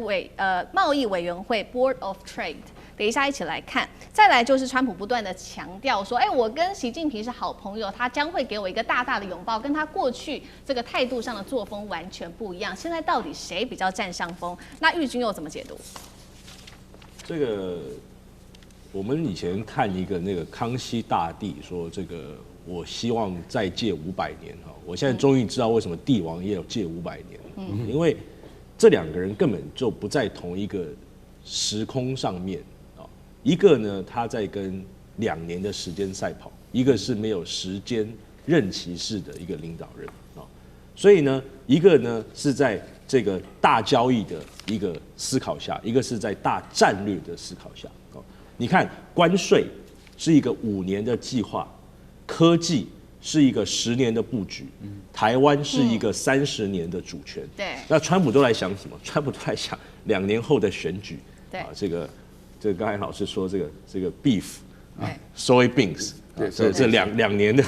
贸易委员会 Board of Trade。等一下一起来看，再来就是川普不断的强调说，我跟习近平是好朋友，他将会给我一个大大的拥抱，跟他过去这个态度上的作风完全不一样。现在到底谁比较占上风？那玉君又怎么解读？这个我们以前看一个那个康熙大帝说，这个我希望再戒500年我现在终于知道为什么帝王也有戒500年因为这2个人根本就不在同一个时空上面一个呢，他在跟2年的时间赛跑，一个是没有时间任期式的一个领导人所以呢，一个呢是在这个大交易的一个思考下，一个是在大战略的思考下你看，关税是一个5年的计划，科技是一个10年的布局，台湾是一个30年的主权。对，那川普都来想什么？川普都在想2年后的选举。对，这个刚才老师说这个 beef soybeans。这两年的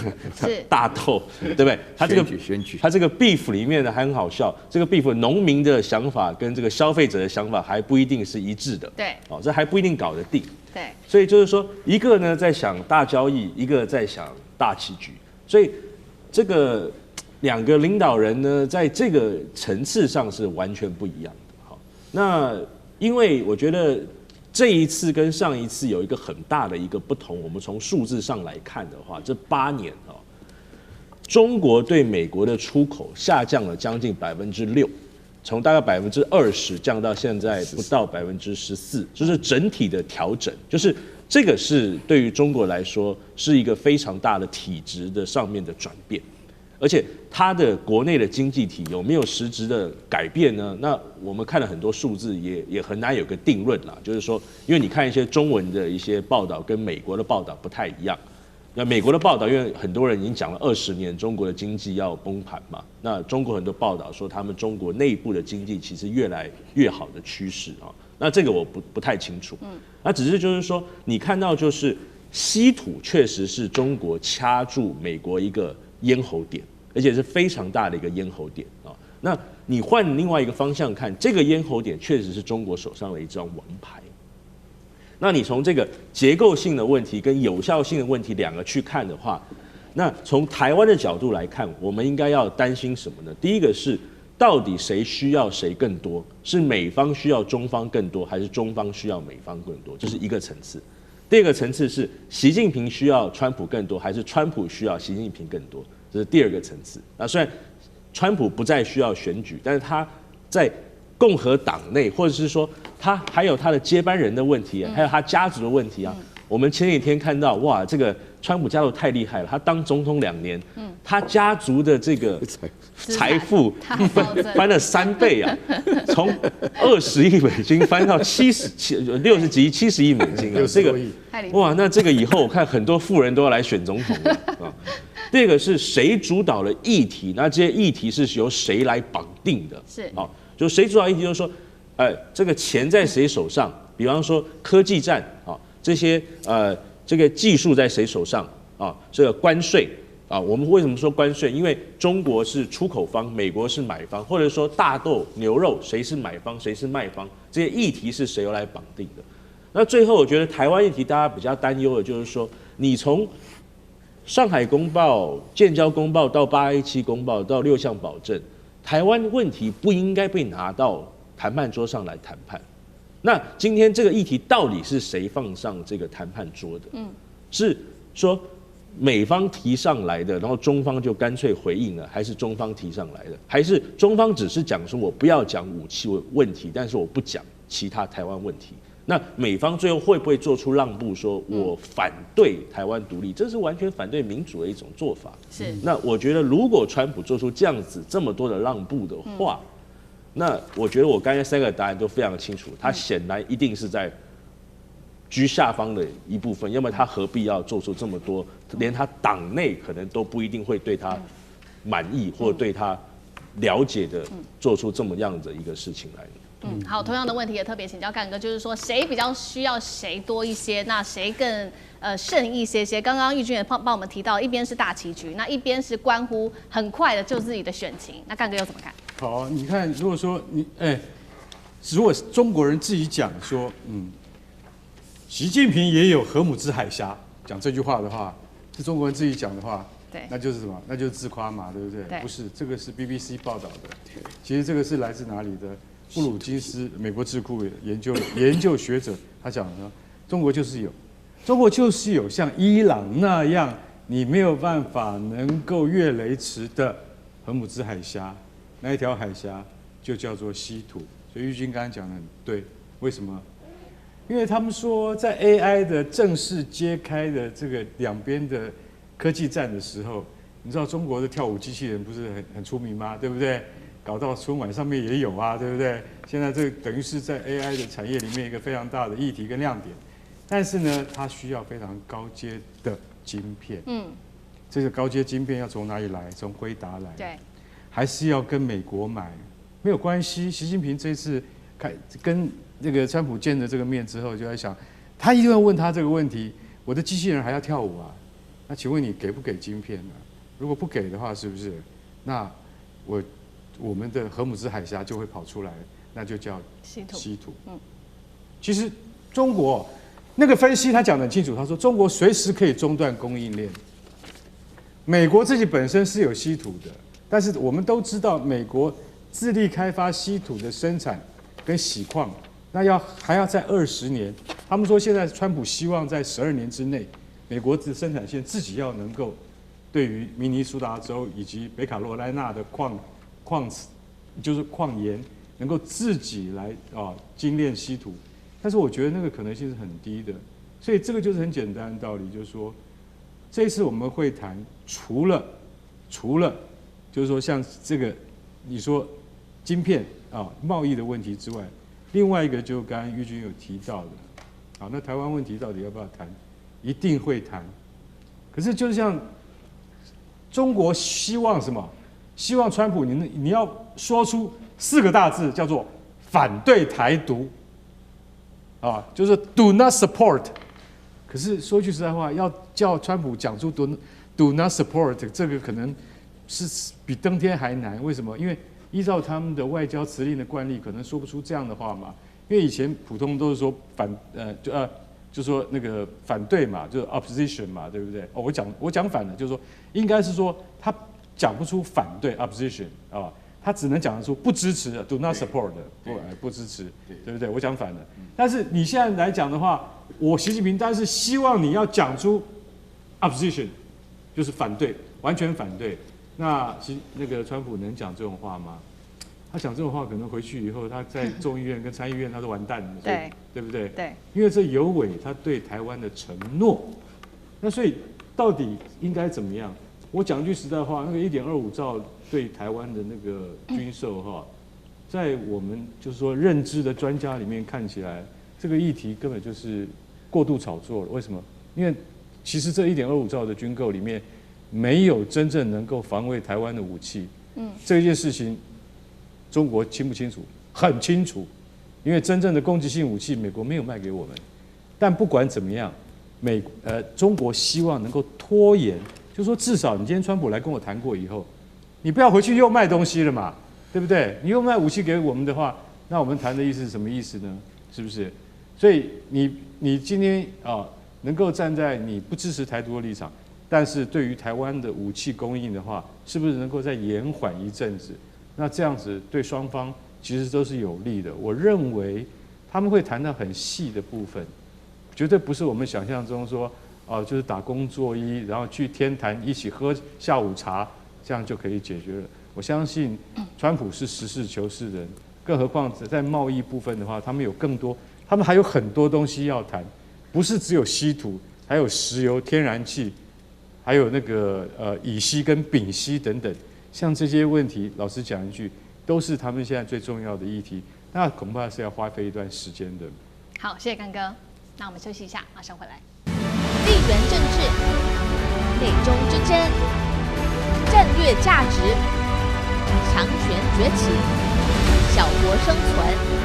大豆，对不对？他这个选举，他这个 beef 里面呢还很好笑，这个 beef 农民的想法跟这个消费者的想法还不一定是一致的。对，这还不一定搞得定。对，所以就是说，一个呢在想大交易，一个在想大棋局，所以这个2个领导人呢，在这个层次上是完全不一样的。好，那因为我觉得。这一次跟上一次有一个很大的一个不同，我们从数字上来看的话，这8年中国对美国的出口下降了将近6%，从大概20%降到现在不到14%，就是整体的调整，就是这个是对于中国来说是一个非常大的体质的上面的转变。而且它的国内的经济体有没有实质的改变呢？那我们看了很多数字也很难有个定论啦。就是说，因为你看一些中文的一些报道跟美国的报道不太一样。那美国的报道，因为很多人已经讲了20年中国的经济要崩盘嘛，那中国很多报道说他们中国内部的经济其实越来越好的趋势啊。那这个我不太清楚。那只是就是说，你看到就是稀土确实是中国掐住美国一个咽喉点，而且是非常大的一个咽喉点啊。那你换另外一个方向看，这个咽喉点确实是中国手上的一张王牌。那你从这个结构性的问题跟有效性的问题两个去看的话，那从台湾的角度来看，我们应该要担心什么呢？第一个是到底谁需要谁更多？是美方需要中方更多，还是中方需要美方更多？这是一个层次。第二个层次是习近平需要川普更多，还是川普需要习近平更多？这是第二个层次。那虽然川普不再需要选举，但是他在共和党内，或者是说他还有他的接班人的问题，还有他家族的问题啊。我们前几天看到，哇，这个川普家族太厉害了，他当总统2年，他家族的这个财富翻了3倍啊，从20亿美金翻到60几亿、70亿美金啊，这个哇，那这个以后我看很多富人都要来选总统了啊。第二个是谁主导了议题？那这些议题是由谁来绑定的？是啊，就谁主导议题，就是说，这个钱在谁手上？比方说科技战啊，这些这个技术在谁手上啊？这个关税啊，我们为什么说关税？因为中国是出口方，美国是买方，或者说大豆、牛肉谁是买方，谁是卖方？这些议题是谁由来绑定的？那最后，我觉得台湾议题大家比较担忧的就是说，你从上海公报、建交公报到817公报到6项保证，台湾问题不应该被拿到谈判桌上来谈判。那今天这个议题到底是谁放上这个谈判桌的？是说美方提上来的，然后中方就干脆回应了，还是中方提上来的，还是中方只是讲说我不要讲武器问题，但是我不讲其他台湾问题？那美方最后会不会做出让步，说我反对台湾独立？这是完全反对民主的一种做法。是。那我觉得，如果川普做出这样子这么多的让步的话，那我觉得我刚才3个答案都非常清楚，他显然一定是在居下方的一部分，要么他何必要做出这么多，连他党内可能都不一定会对他满意或对他了解的做出这么样的一个事情来。好，同样的问题也特别请教干哥，就是说谁比较需要谁多一些，那谁更胜一些些？刚刚玉君也帮我们提到，一边是大棋局，那一边是关乎很快的就自己的选情，那干哥又怎么看？好，你看，如果说如果中国人自己讲说，习近平也有荷姆兹海峡，讲这句话的话，是中国人自己讲的话，对，那就是什么？那就是自夸嘛，对不对？对，不是，这个是 BBC 报道的。其实这个是来自哪里的？布鲁金斯美国智库研究学者，他讲呢，中国就是有像伊朗那样，你没有办法能够越雷池的荷姆兹海峡，那一条海峡就叫做稀土。所以玉君刚才讲的很对，为什么？因为他们说，在 AI 的正式揭开的这个两边的科技战的时候，你知道中国的跳舞机器人不是很出名吗？对不对？搞到春晚上面也有啊，对不对？现在这等于是在 AI 的产业里面一个非常大的议题跟亮点。但是呢，它需要非常高阶的晶片。这个高阶晶片要从哪里来？从辉达来。对。还是要跟美国买？没有关系。习近平这次跟那个川普见了这个面之后，就在想，他一定要问他这个问题：我的机器人还要跳舞啊？那请问你给不给晶片呢？如果不给的话，是不是？那我们的荷姆兹海峡就会跑出来，那就叫稀土。其实中国那个分析他讲得很清楚，他说中国随时可以中断供应链。美国自己本身是有稀土的，但是我们都知道，美国自力开发稀土的生产跟洗矿，那还要在20年。他们说现在川普希望在12年之内，美国的生产线自己要能够对于明尼苏达州以及北卡罗来纳的就是矿岩，能够自己来精炼稀土，但是我觉得那个可能性是很低的，所以这个就是很简单的道理，就是说，这一次我们会谈除了除了就是说像这个你说晶片贸易的问题之外，另外一个就刚刚玉君有提到的，那台湾问题到底要不要谈？一定会谈。可是就像中国希望什么？希望川普你要说出4个大字，叫做反对台独，就是 do not support。可是说句实在话，要叫川普讲出 do not support 这个可能是比登天还难。为什么？因为依照他们的外交辞令的惯例，可能说不出这样的话嘛。因为以前普通都是说就说那个反对嘛，就是 opposition 嘛，对不对？我讲反了，就是说应该是说他讲不出反对 opposition 他只能讲得出不支持 do not support 不支持，对不对？我讲反了。但是你现在来讲的话，我习近平当然是希望你要讲出 opposition， 就是反对，完全反对。那那个川普能讲这种话吗？他讲这种话，可能回去以后，他在众议院跟参议院他都完蛋了，对不对？对，因为这有违他对台湾的承诺。那所以到底应该怎么样？我讲句实在话，那个1.25兆对台湾的那个军售在我们就是说认知的专家里面看起来，这个议题根本就是过度炒作了。为什么？因为其实这1.25兆的军购里面没有真正能够防卫台湾的武器。这件事情中国清不清楚？很清楚，因为真正的攻击性武器美国没有卖给我们。但不管怎么样，中国希望能够拖延，就是说至少你今天川普来跟我谈过以后，你不要回去又卖东西了嘛，对不对？你又卖武器给我们的话，那我们谈的意思是什么意思呢？是不是？所以你今天能够站在你不支持台独的立场，但是对于台湾的武器供应的话，是不是能够再延缓一阵子？那这样子对双方其实都是有利的。我认为他们会谈到很细的部分，绝对不是我们想象中说就是打工作揖，然后去天坛一起喝下午茶，这样就可以解决了。我相信川普是实事求是的人，更何况在贸易部分的话，他们还有很多东西要谈，不是只有稀土，还有石油、天然气，还有那个乙烯跟丙烯等等，像这些问题，老实讲一句，都是他们现在最重要的议题，那恐怕是要花费一段时间的。好，谢谢干哥，那我们休息一下，马上回来。地缘政治、美中之争、战略价值、强权崛起、小国生存。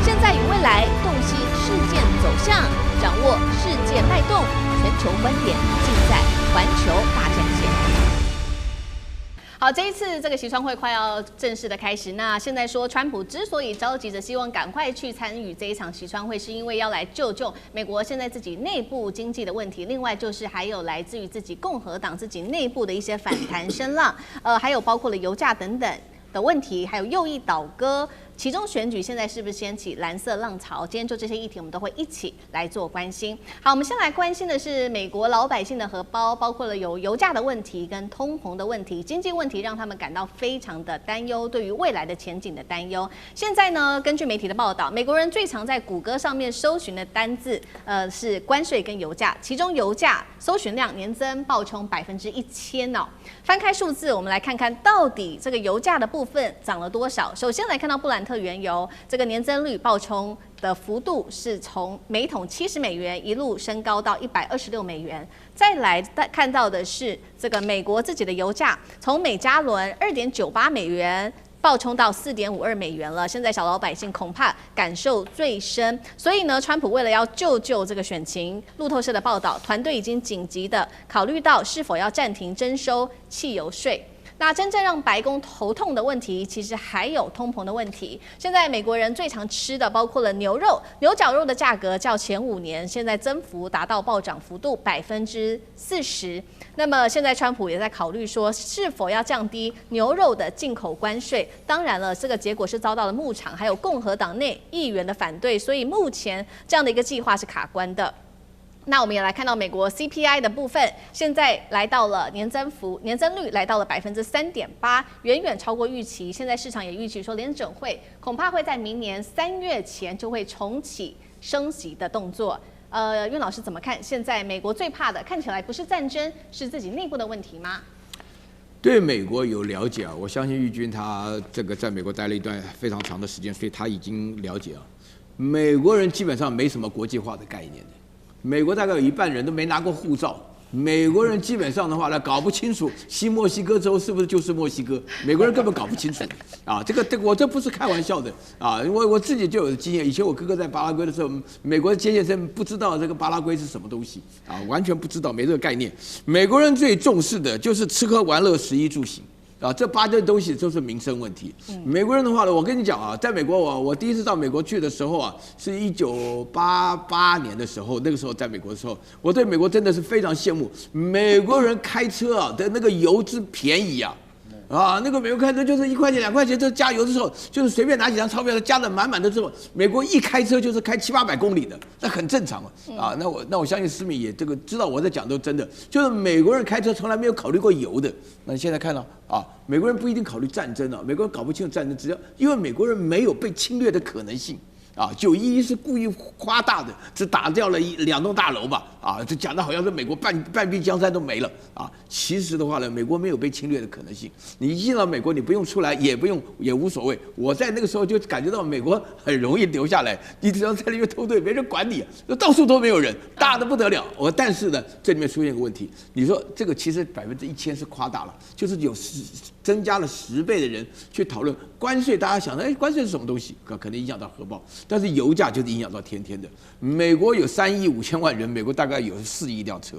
现在与未来，洞悉事件走向，掌握世界脉动，全球观点尽在环球大战线。好，这一次这个习川会快要正式的开始。那现在说，川普之所以着急着希望赶快去参与这一场习川会，是因为要来救美国现在自己内部经济的问题。另外就是还有来自于自己共和党自己内部的一些反弹声浪，还有包括了油价等等的问题，还有右翼倒戈。其中选举现在是不是掀起蓝色浪潮？今天就这些议题，我们都会一起来做关心。好，我们先来关心的是美国老百姓的荷包，包括了有油价的问题跟通膨的问题，经济问题让他们感到非常的担忧，对于未来的前景的担忧。现在呢，根据媒体的报道，美国人最常在谷歌上面搜寻的单字，是关税跟油价，其中油价搜寻量年增暴冲1000%哦。翻开数字，我们来看看到底这个油价的部分涨了多少。首先来看到布兰特原油，这个年增率暴冲的幅度是从每桶$70一路升高到$126。再来看到的是这个美国自己的油价，从每加仑$2.98暴冲到$4.52了，现在小老百姓恐怕感受最深。所以呢，川普为了要救这个选情，路透社的报道，团队已经紧急的考虑到是否要暂停征收汽油税。那真正让白宫头痛的问题，其实还有通膨的问题。现在美国人最常吃的包括了牛肉、牛绞肉的价格较前5年现在增幅达到暴涨幅度40%。那么现在川普也在考虑说，是否要降低牛肉的进口关税。当然了，这个结果是遭到了牧场还有共和党内议员的反对，所以目前这样的一个计划是卡关的。那我们也来看到美国 CPI 的部分，现在来到了年增率来到了3.8%，远远超过预期。现在市场也预期说，联准会恐怕会在明年3月前就会重启升息的动作。苑老师怎么看？现在美国最怕的看起来不是战争，是自己内部的问题吗？对美国有了解啊，我相信玉军他这个在美国待了一段非常长的时间，所以他已经了解啊。美国人基本上没什么国际化的概念的，美国大概有一半人都没拿过护照。美国人基本上的话呢，搞不清楚新墨西哥州是不是就是墨西哥，美国人根本搞不清楚啊。这个我这不是开玩笑的啊，我自己就有经验。以前我哥哥在巴拉圭的时候，美国的接线生不知道这个巴拉圭是什么东西啊，完全不知道，没这个概念。美国人最重视的就是吃喝玩乐、食衣住行。啊，这8件东西都是民生问题。美国人的话呢，我跟你讲啊，在美国我第一次到美国去的时候啊，是1988年的时候，那个时候在美国的时候，我对美国真的是非常羡慕。美国人开车啊的那个油之便宜啊。啊，那个美国开车就是1块钱、2块钱，这加油的时候，就是随便拿几张钞票加的满满的之后，美国一开车就是开700-800公里的，那很正常啊。那我相信思敏也这个知道我在讲都真的，就是美国人开车从来没有考虑过油的。那你现在看到啊，美国人不一定考虑战争啊，美国人搞不清楚战争，只要因为美国人没有被侵略的可能性。啊，911是故意夸大的，只打掉了2栋大楼吧？啊，这讲的好像是美国半壁江山都没了啊。其实的话呢，美国没有被侵略的可能性。你一进到美国，你不用出来，也无所谓。我在那个时候就感觉到美国很容易留下来，你只要在里面偷渡，没人管你，到处都没有人，大的不得了。但是呢，这里面出现一个问题，你说这个其实1000%是夸大了，就是有增加了10倍的人去讨论关税，大家想，关税是什么东西？可能影响到荷包。但是油价就是影响到天天的。美国有3亿5千万人，美国大概有4亿辆车，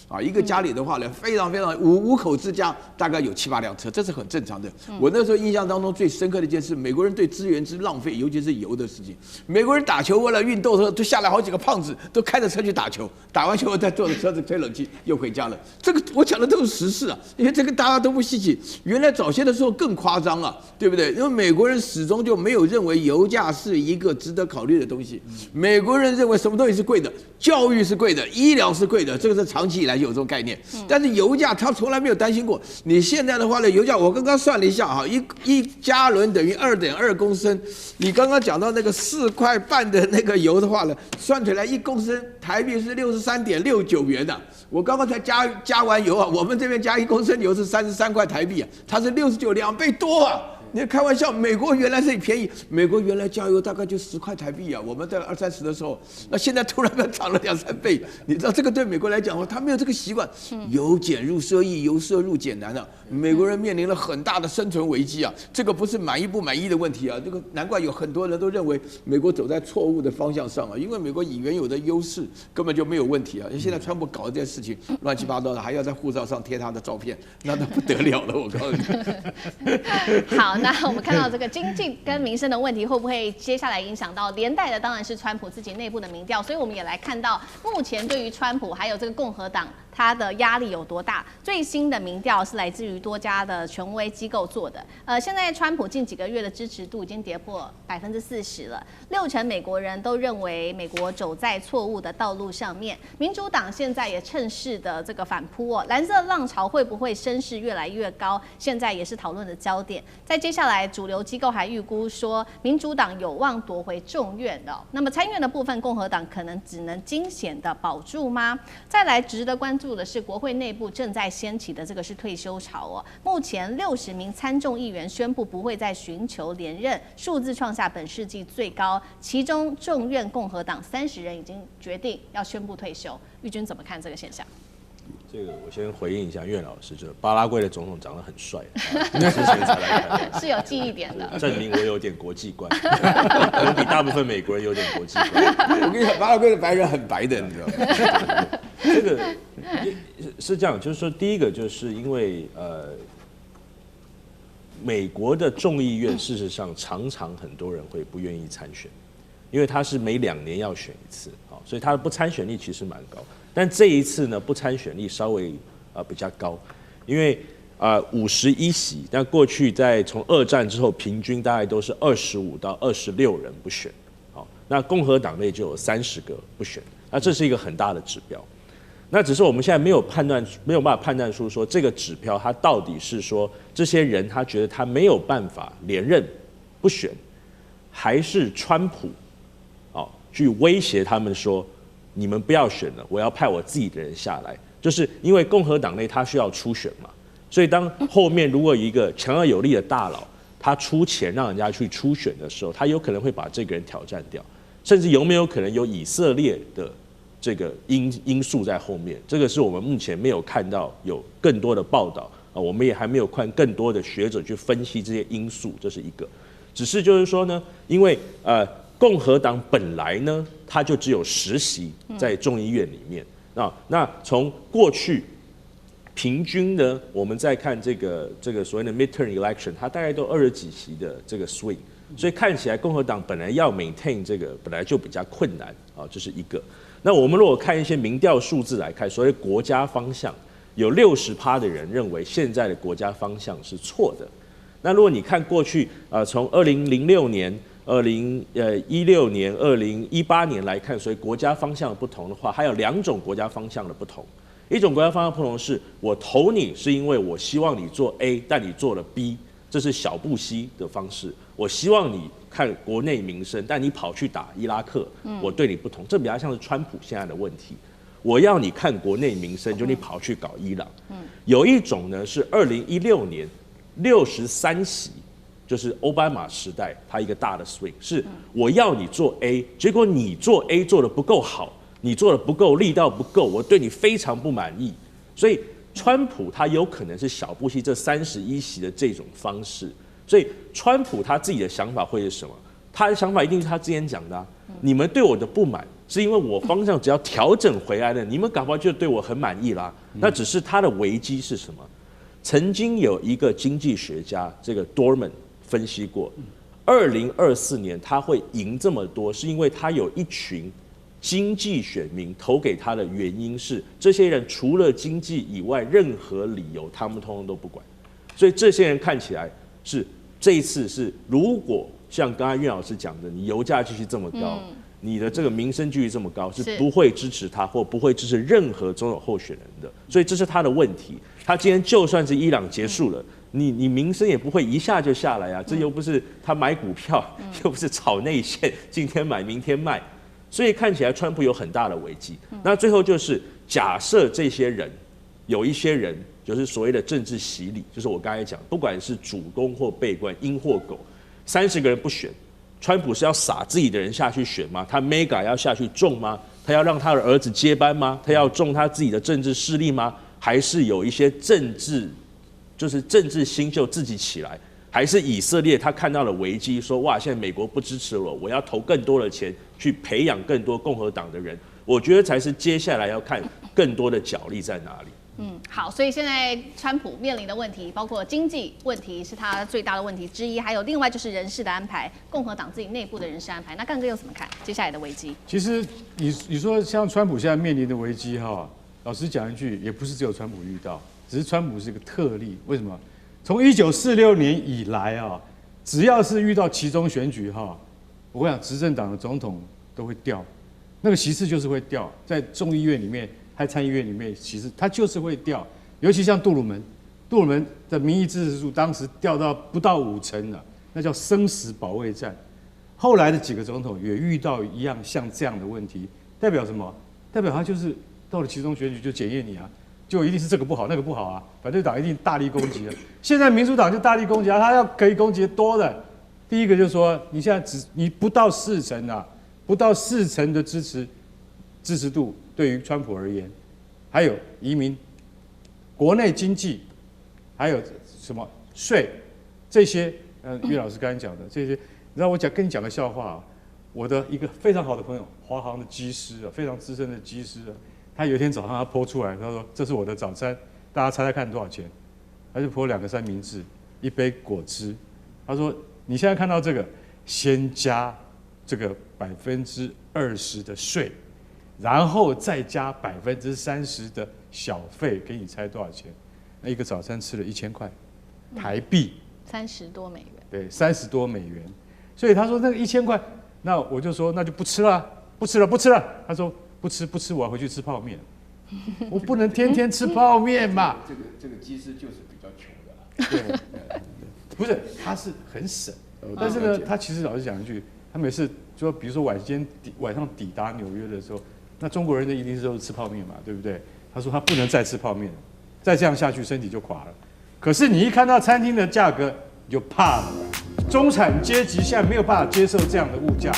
啊，一个家里的话呢，非常五口之家大概有7-8辆车，这是很正常的。我那时候印象当中最深刻的一件事，美国人对资源之浪费，尤其是油的事情。美国人打球为了运动的时候，都下来好几个胖子都开着车去打球，打完球再坐着车子吹冷气又回家了。这个我讲的都是实事啊，因为这个大家都不稀奇。原来早些的时候更夸张啊，对不对？因为美国人始终就没有认为油价是一个值得考虑的东西。美国人认为什么东西是贵的，教育是贵的，医疗是贵的，这个是长期以来有这种概念。但是油价他从来没有担心过。你现在的话呢，油价我刚刚算了一下哈，一加仑等于2.2公升。你刚刚讲到那个4块半的那个油的话呢，算起来1公升台币是63.69元的。我刚刚才加完油啊，我们这边加1公升油是33块台币啊，它是69，2倍多啊。你开玩笑，美国原来是便宜，美国原来加油大概就10块台币啊，我们在20-30的时候，那现在突然涨了2-3倍，你知道这个对美国来讲的话，他没有这个习惯，由俭入奢易，由奢入俭难啊，美国人面临了很大的生存危机啊，这个不是满意不满意的问题啊，这个难怪有很多人都认为美国走在错误的方向上啊，因为美国以原有的优势根本就没有问题啊，现在川普搞这件事情乱七八糟的，还要在护照上贴他的照片，那不得了了，我告诉你。好。那我们看到这个经济跟民生的问题，会不会接下来影响到连带的？当然是川普自己内部的民调，所以我们也来看到目前对于川普还有这个共和党，它的压力有多大？最新的民调是来自于多家的权威机构做的。现在川普近几个月的支持度已经跌破40%了，6成美国人都认为美国走在错误的道路上面。民主党现在也趁势的这个反扑哦，蓝色浪潮会不会声势越来越高？现在也是讨论的焦点。在接下来，主流机构还预估说，民主党有望夺回众院的。那么参院的部分，共和党可能只能惊险的保住吗？再来，值得关注的是，国会内部正在掀起的这个是退休潮哦。目前60名参众议员宣布不会再寻求连任，数字创下本世纪最高。其中众院共和党30人已经决定要宣布退休。玉君怎么看这个现象？这个我先回应一下苑老师，就是巴拉圭的总统长得很帅，之前才来看，是有记忆点的，证明我有点国际观，可能比大部分美国人有点国际观。我跟你讲，巴拉圭的白人很白的，你知道吗？这个是这样，就是说，第一个就是因为美国的众议院事实上常常很多人会不愿意参选，因为他是每2年要选一次，所以他的不参选率其实蛮高。但这一次呢，不参选率稍微比较高，因为51席，但过去从2战之后，平均大概都是25到26人不选，好，那共和党内就有30个不选，那这是一个很大的指标。那只是我们现在没有办法判断出说这个指标它到底是说这些人他觉得他没有办法连任不选，还是川普去威胁他们说，你们不要选了，我要派我自己的人下来，就是因为共和党内他需要初选嘛，所以当后面如果有一个强而有力的大佬，他出钱让人家去初选的时候，他有可能会把这个人挑战掉，甚至有没有可能有以色列的这个因素在后面？这个是我们目前没有看到有更多的报道啊，我们也还没有看更多的学者去分析这些因素，这是一个。只是就是说呢，因为共和党本来呢，它就只有10席在众议院里面啊，那从过去。平均呢，我们再看这个所谓的 midterm election， 它大概都20几席的这个 swing， 所以看起来共和党本来要 maintain 这个本来就比较困难啊，这是一个。那我们如果看一些民调数字来看，所谓国家方向，有60%的人认为现在的国家方向是错的。那如果你看过去从2006年、2016年、2018年来看，所以国家方向不同的话，还有2种国家方向的不同。一种国家方向不同是，我投你是因为我希望你做 A， 但你做了 B， 这是小布希的方式。我希望你看国内民生，但你跑去打伊拉克，我对你不同。这比较像是川普现在的问题。我要你看国内民生，就你跑去搞伊朗。有一种呢是2016年63席，就是奥巴马时代他一个大的 swing， 是我要你做 A， 结果你做 A 做得不够好。你做的不够，力道不够，我对你非常不满意。所以，川普他有可能是小布希这31席的这种方式。所以，川普他自己的想法会是什么？他的想法一定是他之前讲的啊，你们对我的不满是因为我方向只要调整回来了，你们搞不好就对我很满意啦。那只是他的危机是什么？曾经有一个经济学家，这个 Dorman 分析过，2024年他会赢这么多，是因为他有一群。经济选民投给他的原因是，这些人除了经济以外，任何理由他们通通都不管。所以这些人看起来是这一次是，如果像刚才岳老师讲的，你油价继续这么高，你的这个民生继续这么高，是不会支持他或不会支持任何总统候选人的。所以这是他的问题。他今天就算是伊朗结束了，你民生也不会一下就下来啊。这又不是他买股票，又不是炒内线，今天买明天卖。所以看起来川普有很大的危机。那最后就是假设这些人，有一些人就是所谓的政治洗礼，就是我刚才讲，不管是主攻或被关，鹰或狗，30个人不选，川普是要撒自己的人下去选吗？他 mega 要下去种吗？他要让他的儿子接班吗？他要种他自己的政治势力吗？还是有一些政治新秀自己起来？还是以色列他看到了危机，说哇，现在美国不支持我，我要投更多的钱去培养更多共和党的人，我觉得才是接下来要看更多的角力在哪里。好，所以现在川普面临的问题，包括经济问题是他最大的问题之一，还有另外就是人事的安排，共和党自己内部的人事安排。那干哥又怎么看接下来的危机？其实你说像川普现在面临的危机哈，老实讲一句，也不是只有川普遇到，只是川普是一个特例。为什么？从1946年以来啊，只要是遇到期中选举哈，我跟你讲，执政党的总统都会掉，那个席次就是会掉，在众议院里面、还参议院里面，其实它就是会掉。尤其像杜鲁门的民意支持数当时掉到不到50%了，那叫生死保卫战。后来的几个总统也遇到一样像这样的问题，代表什么？代表他就是到了期中选举就检验你啊。就一定是这个不好，那个不好啊！反对党一定大力攻击啊！现在民主党就大力攻击啊，他要可以攻击多的。第一个就是说，你现在你不到40%啊，不到40%的支持度，对于川普而言，还有移民、国内经济，还有什么税这些，岳老师刚才讲的这些，你知道我跟你讲个笑话啊，我的一个非常好的朋友，华航的机师啊，非常资深的机师啊。他有一天早上他po出来，他说：“这是我的早餐，大家猜猜看多少钱？”他就po2个三明治，一杯果汁。他说：“你现在看到这个，先加这个20%的税，然后再加30%的小费，给你猜多少钱？那一个早餐吃了1000块台币，30多美元。对，30多美元。所以他说那个1000块，那我就说那就不吃了，不吃了。他说。”不吃，我要回去吃泡面。我不能天天吃泡面嘛。这个机师就是比较穷的啦。对，不是，他是很省，但是呢，他其实老实讲一句，他每次就比如说晚上抵达纽约的时候，那中国人一定是都是吃泡面嘛，对不对？他说他不能再吃泡面了，再这样下去身体就垮了。可是你一看到餐厅的价格，你就怕了。中产阶级现在没有办法接受这样的物价，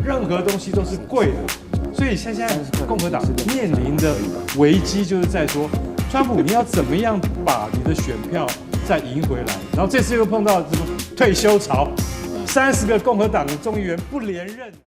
任何东西都是贵的。所以现在共和党面临的危机就是在说，川普你要怎么样把你的选票再赢回来？然后这次又碰到这个退休潮，30个共和党的众议员不连任。